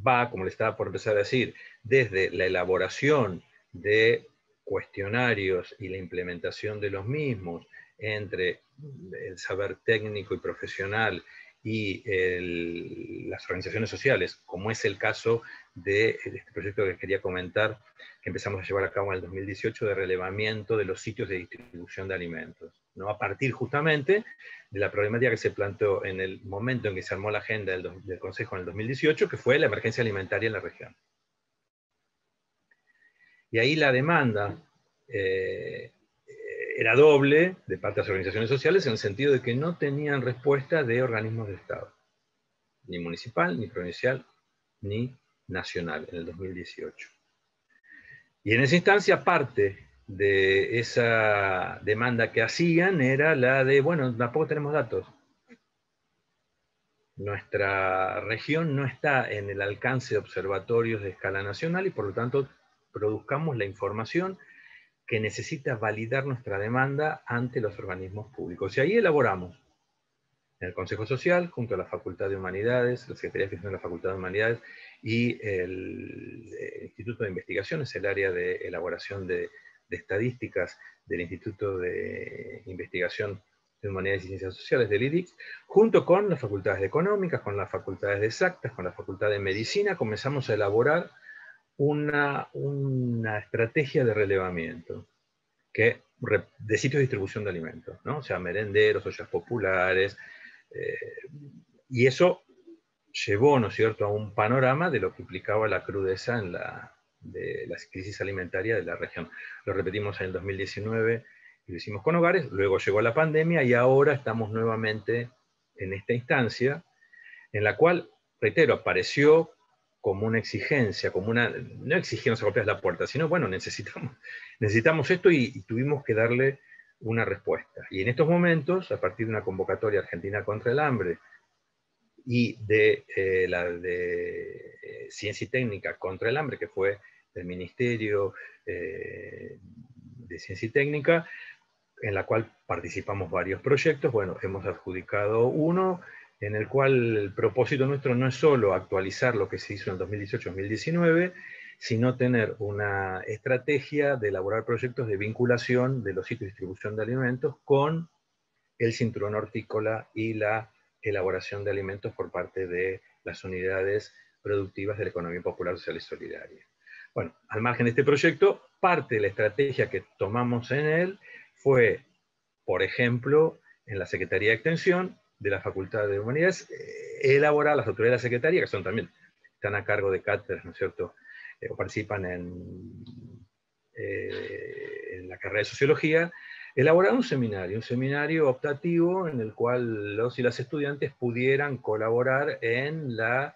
va, como le estaba por empezar a decir, desde la elaboración de cuestionarios y la implementación de los mismos entre el saber técnico y profesional y las organizaciones sociales, como es el caso de este proyecto que quería comentar, que empezamos a llevar a cabo en el 2018, de relevamiento de los sitios de distribución de alimentos, ¿no?, a partir justamente de la problemática que se planteó en el momento en que se armó la agenda del Consejo en el 2018, que fue la emergencia alimentaria en la región. Y ahí la demanda era doble de parte de las organizaciones sociales, en el sentido de que no tenían respuesta de organismos del Estado, ni municipal, ni provincial, ni nacional, en el 2018. Y en esa instancia, parte de esa demanda que hacían era la de, bueno, tampoco tenemos datos. Nuestra región no está en el alcance de observatorios de escala nacional y por lo tanto produzcamos la información que necesita validar nuestra demanda ante los organismos públicos. Y ahí elaboramos en el Consejo Social, junto a la Facultad de Humanidades, la Secretaría de Gestión de la Facultad de Humanidades y el Instituto de Investigaciones, el área de elaboración de estadísticas del Instituto de Investigación de Humanidades y Ciencias Sociales del IDIC, junto con las facultades de Económicas, con las facultades de Exactas, con la Facultad de Medicina, comenzamos a elaborar una estrategia de relevamiento de sitios de distribución de alimentos, ¿no? O sea, merenderos, ollas populares, y eso llevó, ¿no es cierto?, a un panorama de lo que implicaba la crudeza de la crisis alimentaria de la región. Lo repetimos en el 2019 y lo hicimos con hogares, luego llegó la pandemia y ahora estamos nuevamente en esta instancia en la cual, reitero, apareció como una exigencia, no exigirnos a golpear la puerta, sino, bueno, necesitamos esto y tuvimos que darle una respuesta. Y en estos momentos, a partir de una convocatoria Argentina contra el Hambre y de la de Ciencia y Técnica contra el Hambre, que fue del Ministerio de Ciencia y Técnica, en la cual participamos varios proyectos, bueno, hemos adjudicado uno, en el cual el propósito nuestro no es solo actualizar lo que se hizo en el 2018-2019, sino tener una estrategia de elaborar proyectos de vinculación de los sitios de distribución de alimentos con el cinturón hortícola y la elaboración de alimentos por parte de las unidades productivas de la economía popular, social y solidaria. Bueno, al margen de este proyecto, parte de la estrategia que tomamos en él fue, por ejemplo, en la Secretaría de Extensión de la Facultad de Humanidades, elaborar las autoridades de la Secretaría, que son también, están a cargo de cátedras, ¿no es cierto?, o participan en la carrera de Sociología, elaborar un seminario optativo en el cual los y las estudiantes pudieran colaborar en la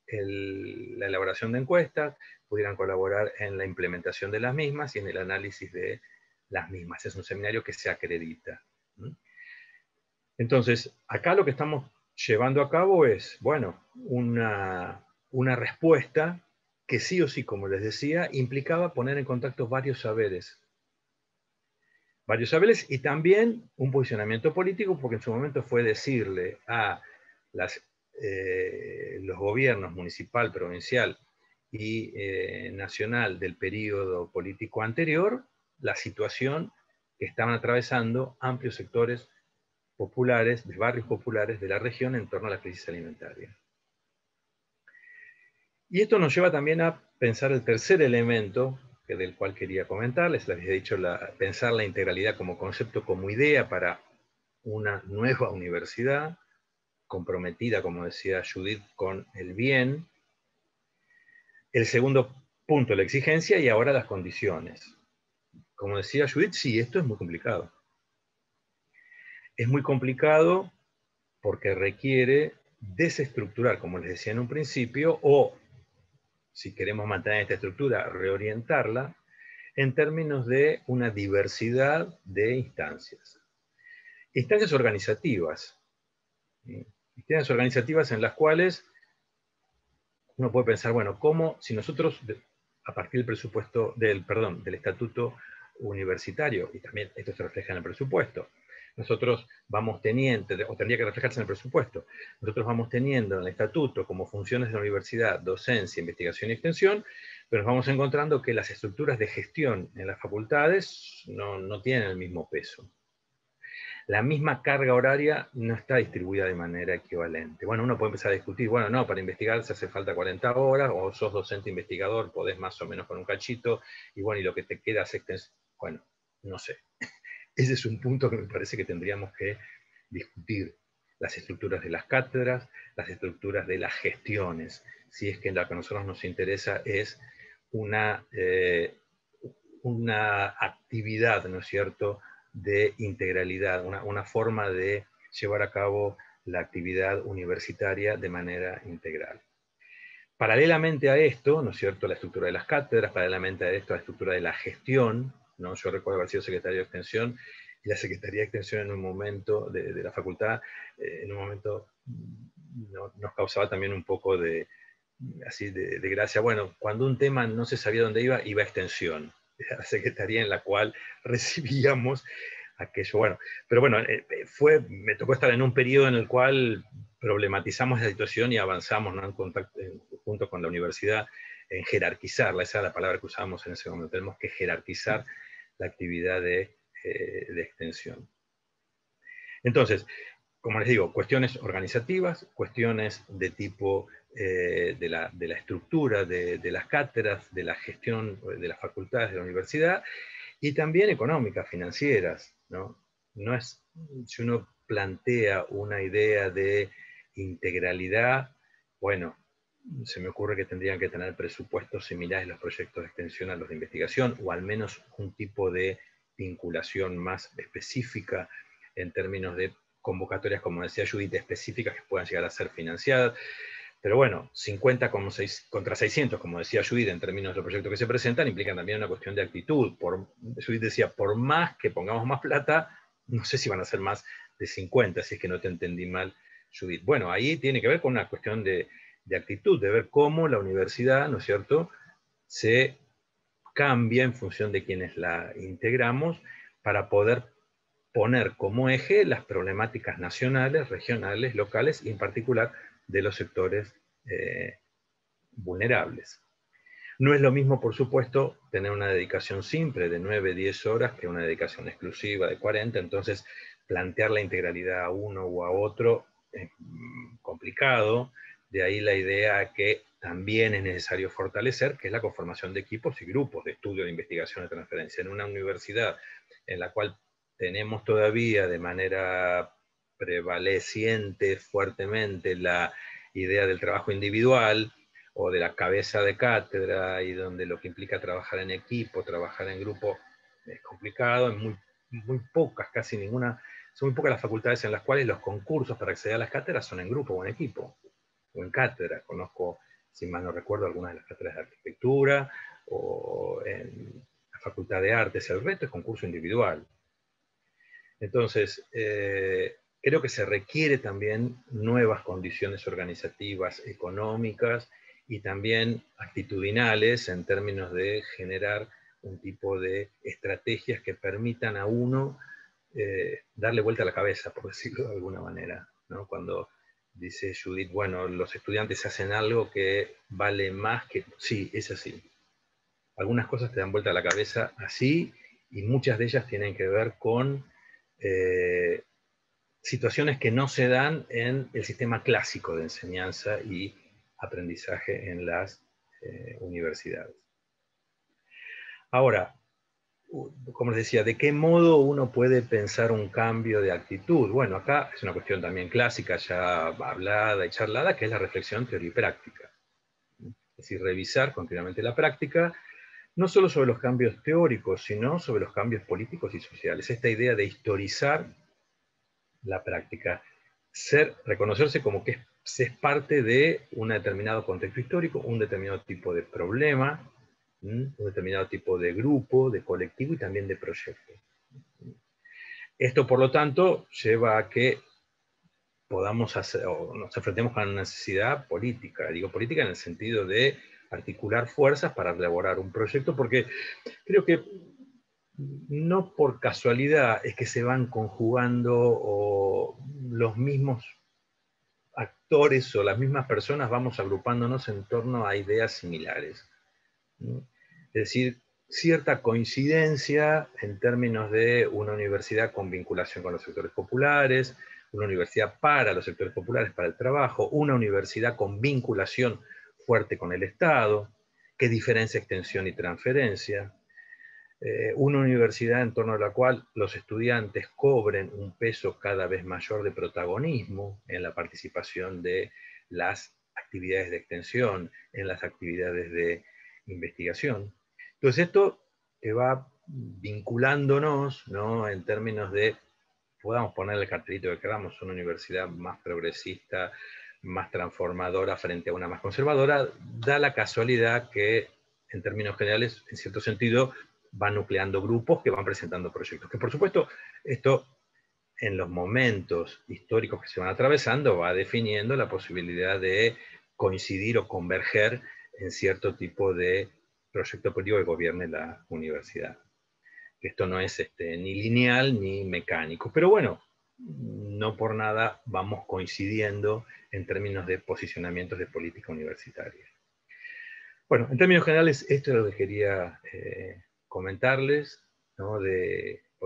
elaboración de encuestas, pudieran colaborar en la implementación de las mismas y en el análisis de las mismas. Es un seminario que se acredita. Entonces, acá lo que estamos llevando a cabo es, bueno, una respuesta que sí o sí, como les decía, implicaba poner en contacto varios saberes y también un posicionamiento político, porque en su momento fue decirle a los gobiernos municipal, provincial y nacional del periodo político anterior la situación que estaban atravesando amplios sectores populares, de barrios populares de la región en torno a la crisis alimentaria. Y esto nos lleva también a pensar el tercer elemento del cual quería comentarles. Les había dicho pensar la integralidad como concepto, como idea para una nueva universidad, comprometida, como decía Judith, con el bien. El segundo punto, la exigencia, y ahora las condiciones. Como decía Judith, sí, esto es muy complicado. Es muy complicado porque requiere desestructurar, como les decía en un principio, o, si queremos mantener esta estructura, reorientarla en términos de una diversidad de instancias. Instancias organizativas. Instancias organizativas en las cuales uno puede pensar, bueno, ¿cómo si nosotros, a partir del presupuesto, del estatuto universitario, y también esto se refleja en el presupuesto, nosotros vamos teniendo, o tendría que reflejarse en el presupuesto, nosotros vamos teniendo en el estatuto como funciones de la universidad, docencia, investigación y extensión, pero nos vamos encontrando que las estructuras de gestión en las facultades no tienen el mismo peso. La misma carga horaria no está distribuida de manera equivalente. Bueno, uno puede empezar a discutir, bueno, no, para investigar se hace falta 40 horas, o sos docente investigador, podés más o menos con un cachito, y bueno, y lo que te queda es extensión. Bueno, no sé. Ese es un punto que me parece que tendríamos que discutir. Las estructuras de las cátedras, las estructuras de las gestiones, si es que lo que a nosotros nos interesa es una actividad, ¿no es cierto?, de integralidad, una forma de llevar a cabo la actividad universitaria de manera integral. Paralelamente a esto, ¿no es cierto?, la estructura de las cátedras, paralelamente a esto, la estructura de la gestión, ¿no? Yo recuerdo haber sido secretario de Extensión y la Secretaría de Extensión en un momento, de la facultad, en un momento nos causaba también un poco de gracia. Bueno, cuando un tema no se sabía dónde iba, iba a Extensión, la Secretaría en la cual recibíamos aquello. Bueno, pero bueno, me tocó estar en un periodo en el cual problematizamos la situación y avanzamos, ¿no?, en contacto, junto con la universidad, en jerarquizarla. Esa era la palabra que usábamos en ese momento. Tenemos que jerarquizar la actividad de extensión. Entonces, como les digo, cuestiones organizativas, cuestiones de tipo de la estructura de las cátedras, de la gestión de las facultades de la universidad, y también económicas, financieras, ¿no? No es, si uno plantea una idea de integralidad, bueno, se me ocurre que tendrían que tener presupuestos similares los proyectos de extensión a los de investigación, o al menos un tipo de vinculación más específica en términos de convocatorias, como decía Judith, específicas que puedan llegar a ser financiadas. Pero bueno, 50 contra 600, como decía Judith, en términos de los proyectos que se presentan, implican también una cuestión de actitud. Judith decía, por más que pongamos más plata, no sé si van a ser más de 50, si es que no te entendí mal, Judith. Bueno, ahí tiene que ver con una cuestión de actitud, de ver cómo la universidad, ¿no es cierto?, se cambia en función de quienes la integramos para poder poner como eje las problemáticas nacionales, regionales, locales y en particular de los sectores vulnerables. No es lo mismo, por supuesto, tener una dedicación simple de 9, 10 horas que una dedicación exclusiva de 40, entonces plantear la integralidad a uno o a otro es complicado, de ahí la idea que también es necesario fortalecer, que es la conformación de equipos y grupos de estudio, de investigación, de transferencia. En una universidad en la cual tenemos todavía de manera prevaleciente fuertemente la idea del trabajo individual o de la cabeza de cátedra, y donde lo que implica trabajar en equipo, trabajar en grupo, es complicado, es muy pocas, casi ninguna, son muy pocas las facultades en las cuales los concursos para acceder a las cátedras son en grupo o en equipo, o en cátedra. Conozco, si mal no recuerdo, algunas de las cátedras de arquitectura, o en la Facultad de Artes. El resto es concurso individual. Entonces, creo que se requiere también nuevas condiciones organizativas, económicas y también actitudinales en términos de generar un tipo de estrategias que permitan a uno darle vuelta a la cabeza, por decirlo de alguna manera, ¿no? Cuando dice Judith, bueno, los estudiantes hacen algo que vale más que... Sí, es así. Algunas cosas te dan vuelta a la cabeza así, y muchas de ellas tienen que ver con situaciones que no se dan en el sistema clásico de enseñanza y aprendizaje en las universidades. Ahora, como les decía, ¿de qué modo uno puede pensar un cambio de actitud? Bueno, acá es una cuestión también clásica, ya hablada y charlada, que es la reflexión teoría y práctica. Es decir, revisar continuamente la práctica, no solo sobre los cambios teóricos, sino sobre los cambios políticos y sociales. Esta idea de historizar la práctica, reconocerse como que es parte de un determinado contexto histórico, un determinado tipo de problema, un determinado tipo de grupo, de colectivo y también de proyecto. Esto, por lo tanto, lleva a que podamos hacer, o nos enfrentemos a una necesidad política. Digo política en el sentido de articular fuerzas para elaborar un proyecto, porque creo que no por casualidad es que se van conjugando los mismos actores o las mismas personas vamos agrupándonos en torno a ideas similares. Es decir, cierta coincidencia en términos de una universidad con vinculación con los sectores populares, una universidad para los sectores populares, para el trabajo, una universidad con vinculación fuerte con el Estado, que diferencia extensión y transferencia, una universidad en torno a la cual los estudiantes cobren un peso cada vez mayor de protagonismo en la participación de las actividades de extensión, en las actividades de investigación. Entonces esto que va vinculándonos, ¿no?, en términos de, podamos poner el cartelito que queramos, una universidad más progresista, más transformadora frente a una más conservadora, da la casualidad que, en términos generales, en cierto sentido, va nucleando grupos que van presentando proyectos. Que por supuesto, esto en los momentos históricos que se van atravesando va definiendo la posibilidad de coincidir o converger en cierto tipo de proyecto político que gobierne la universidad. Esto no es ni lineal ni mecánico, pero bueno, no por nada vamos coincidiendo en términos de posicionamientos de política universitaria. Bueno, en términos generales, esto es lo que quería comentarles, ¿no?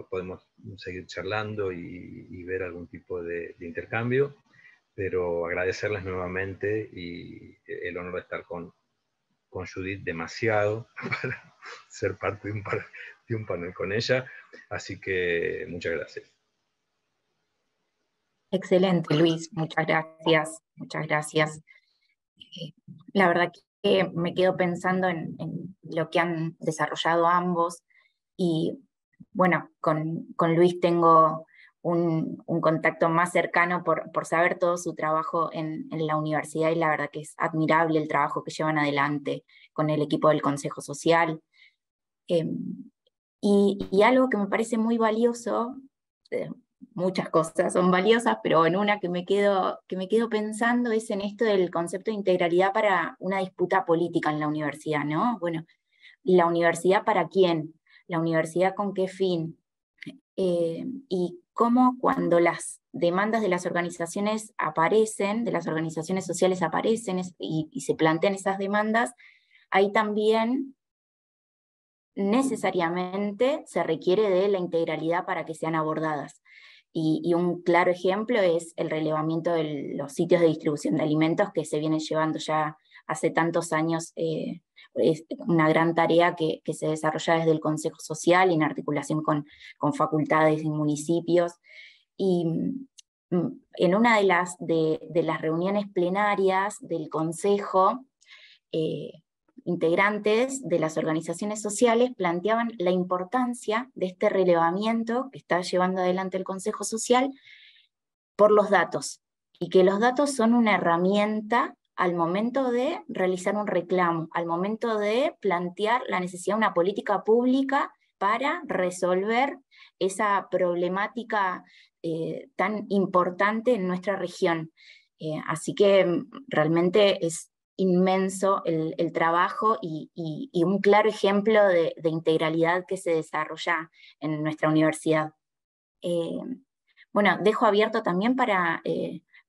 Podemos seguir charlando y ver algún tipo de intercambio, pero agradecerles nuevamente y el honor de estar con Judith demasiado para ser parte de un panel con ella, así que muchas gracias. Excelente, Luis, muchas gracias, muchas gracias. La verdad que me quedo pensando en lo que han desarrollado ambos, y bueno, con Luis tengo un contacto más cercano por saber todo su trabajo en la universidad, y la verdad que es admirable el trabajo que llevan adelante con el equipo del Consejo Social. Y algo que me parece muy valioso, muchas cosas son valiosas, pero en una que me quedo pensando es en esto del concepto de integralidad para una disputa política en la universidad, ¿no? Bueno, ¿la universidad para quién? ¿La universidad con qué fin? Y cómo cuando las demandas de las organizaciones aparecen, de las organizaciones sociales aparecen y se plantean esas demandas, ahí también necesariamente se requiere de la integralidad para que sean abordadas. Y un claro ejemplo es el relevamiento de los sitios de distribución de alimentos, que se viene llevando ya hace tantos años. Es una gran tarea que se desarrolla desde el Consejo Social en articulación con facultades y municipios. Y en una de las reuniones plenarias del Consejo, integrantes de las organizaciones sociales planteaban la importancia de este relevamiento que está llevando adelante el Consejo Social por los datos, y que los datos son una herramienta al momento de realizar un reclamo, al momento de plantear la necesidad de una política pública para resolver esa problemática tan importante en nuestra región. Así que realmente es inmenso el trabajo y un claro ejemplo de integralidad que se desarrolla en nuestra universidad. Bueno, dejo abierto también para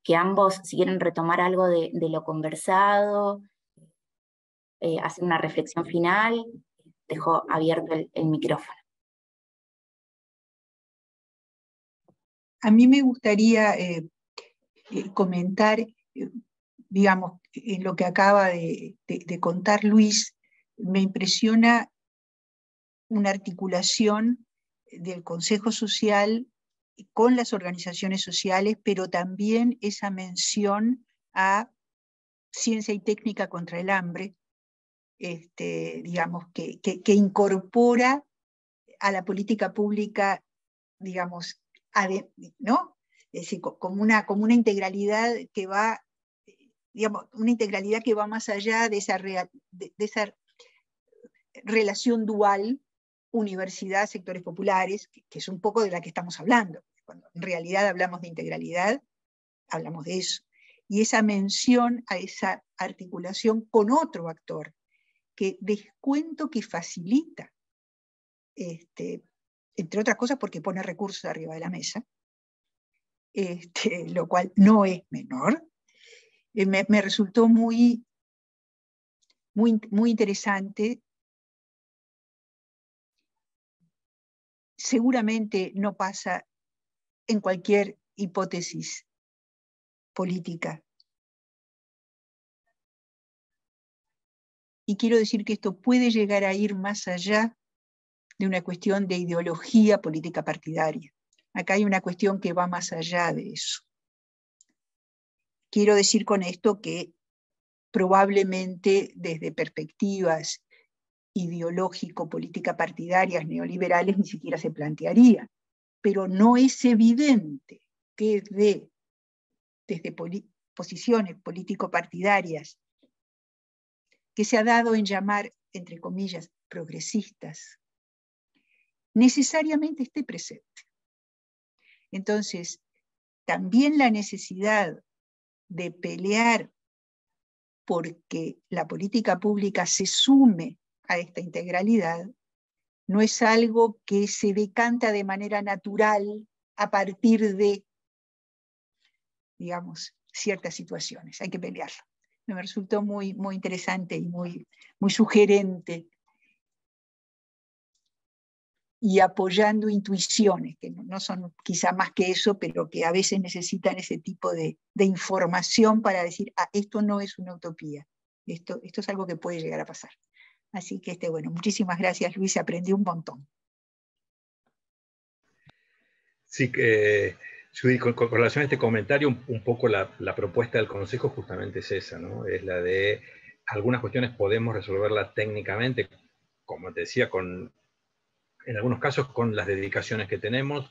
que ambos, si quieren retomar algo de lo conversado, hacer una reflexión final, dejo abierto el micrófono. A mí me gustaría comentar, digamos, en lo que acaba de contar Luis. Me impresiona una articulación del Consejo Social con las organizaciones sociales, pero también esa mención a ciencia y técnica contra el hambre, digamos, que incorpora a la política pública, digamos, ¿no? Es decir, como una integralidad que va, digamos, una integralidad que va más allá de esa relación dual universidad, sectores populares, que es un poco de la que estamos hablando. Cuando en realidad hablamos de integralidad, hablamos de eso. Y esa mención a esa articulación con otro actor, que descuento que facilita, entre otras cosas porque pone recursos arriba de la mesa, lo cual no es menor, me resultó muy interesante. Seguramente no pasa en cualquier hipótesis política. Y quiero decir que esto puede llegar a ir más allá de una cuestión de ideología política partidaria. Acá hay una cuestión que va más allá de eso. Quiero decir con esto que probablemente desde perspectivas ideológico-política partidarias neoliberales ni siquiera se plantearía, pero no es evidente que desde posiciones político-partidarias que se ha dado en llamar, entre comillas, progresistas, necesariamente esté presente. Entonces, también la necesidad de pelear porque la política pública se sume a esta integralidad no es algo que se decanta de manera natural a partir de, digamos, ciertas situaciones. Hay que pelearlo. Me resultó muy, muy interesante y muy, muy sugerente, y apoyando intuiciones, que no son quizá más que eso, pero que a veces necesitan ese tipo de información para decir, esto no es una utopía, esto es algo que puede llegar a pasar. Así que, bueno, muchísimas gracias, Luis, aprendí un montón. Sí, Judith, con relación a este comentario, un poco la propuesta del Consejo justamente es esa, ¿no? Es la de algunas cuestiones podemos resolverlas técnicamente, como te decía, en algunos casos con las dedicaciones que tenemos,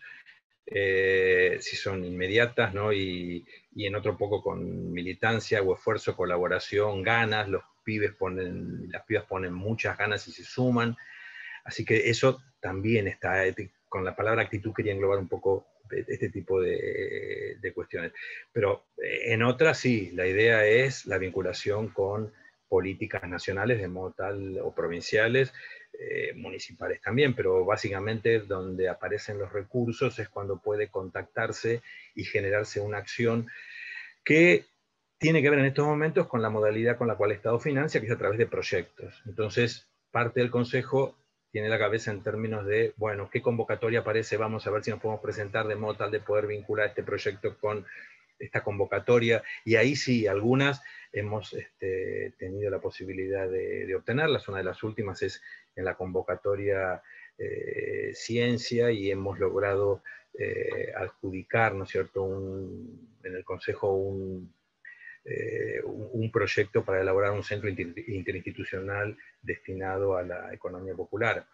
si son inmediatas, ¿no? Y en otro poco con militancia o esfuerzo, colaboración, ganas, las pibas ponen muchas ganas y se suman, así que eso también está, con la palabra actitud quería englobar un poco este tipo de cuestiones. Pero en otras sí, la idea es la vinculación con políticas nacionales de modo tal, o provinciales, municipales también, pero básicamente donde aparecen los recursos es cuando puede contactarse y generarse una acción que tiene que ver en estos momentos con la modalidad con la cual el Estado financia, que es a través de proyectos. Entonces, parte del Consejo tiene la cabeza en términos de, bueno, ¿qué convocatoria aparece? Vamos a ver si nos podemos presentar de modo tal de poder vincular este proyecto con esta convocatoria. Y ahí sí, algunas hemos tenido la posibilidad de obtenerlas. Una de las últimas es en la convocatoria Ciencia, y hemos logrado adjudicar, ¿no es cierto?, en el Consejo un proyecto para elaborar un centro interinstitucional destinado a la economía popular.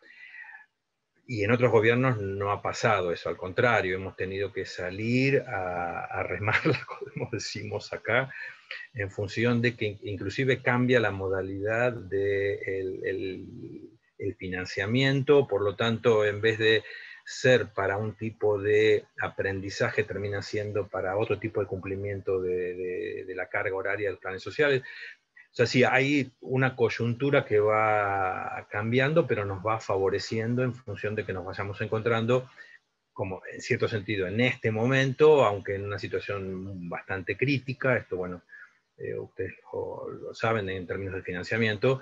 Y en otros gobiernos no ha pasado eso, al contrario, hemos tenido que salir a remarla, como decimos acá, en función de que inclusive cambia la modalidad del financiamiento, por lo tanto, en vez de ser para un tipo de aprendizaje, termina siendo para otro tipo de cumplimiento de la carga horaria de los planes sociales. O sea, sí, hay una coyuntura que va cambiando, pero nos va favoreciendo en función de que nos vayamos encontrando, como en cierto sentido, en este momento, aunque en una situación bastante crítica, esto, bueno, ustedes lo saben en términos de financiamiento,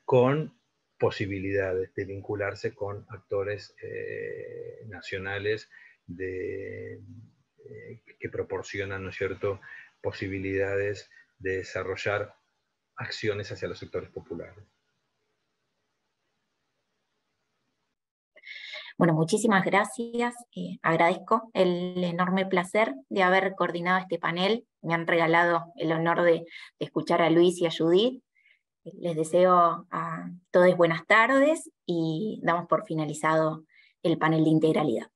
con posibilidades de vincularse con actores nacionales que proporcionan, ¿no es cierto?, posibilidades de desarrollar acciones hacia los sectores populares. Bueno, muchísimas gracias. Agradezco el enorme placer de haber coordinado este panel. Me han regalado el honor de escuchar a Luis y a Judith. Les deseo a todos buenas tardes y damos por finalizado el panel de integralidad.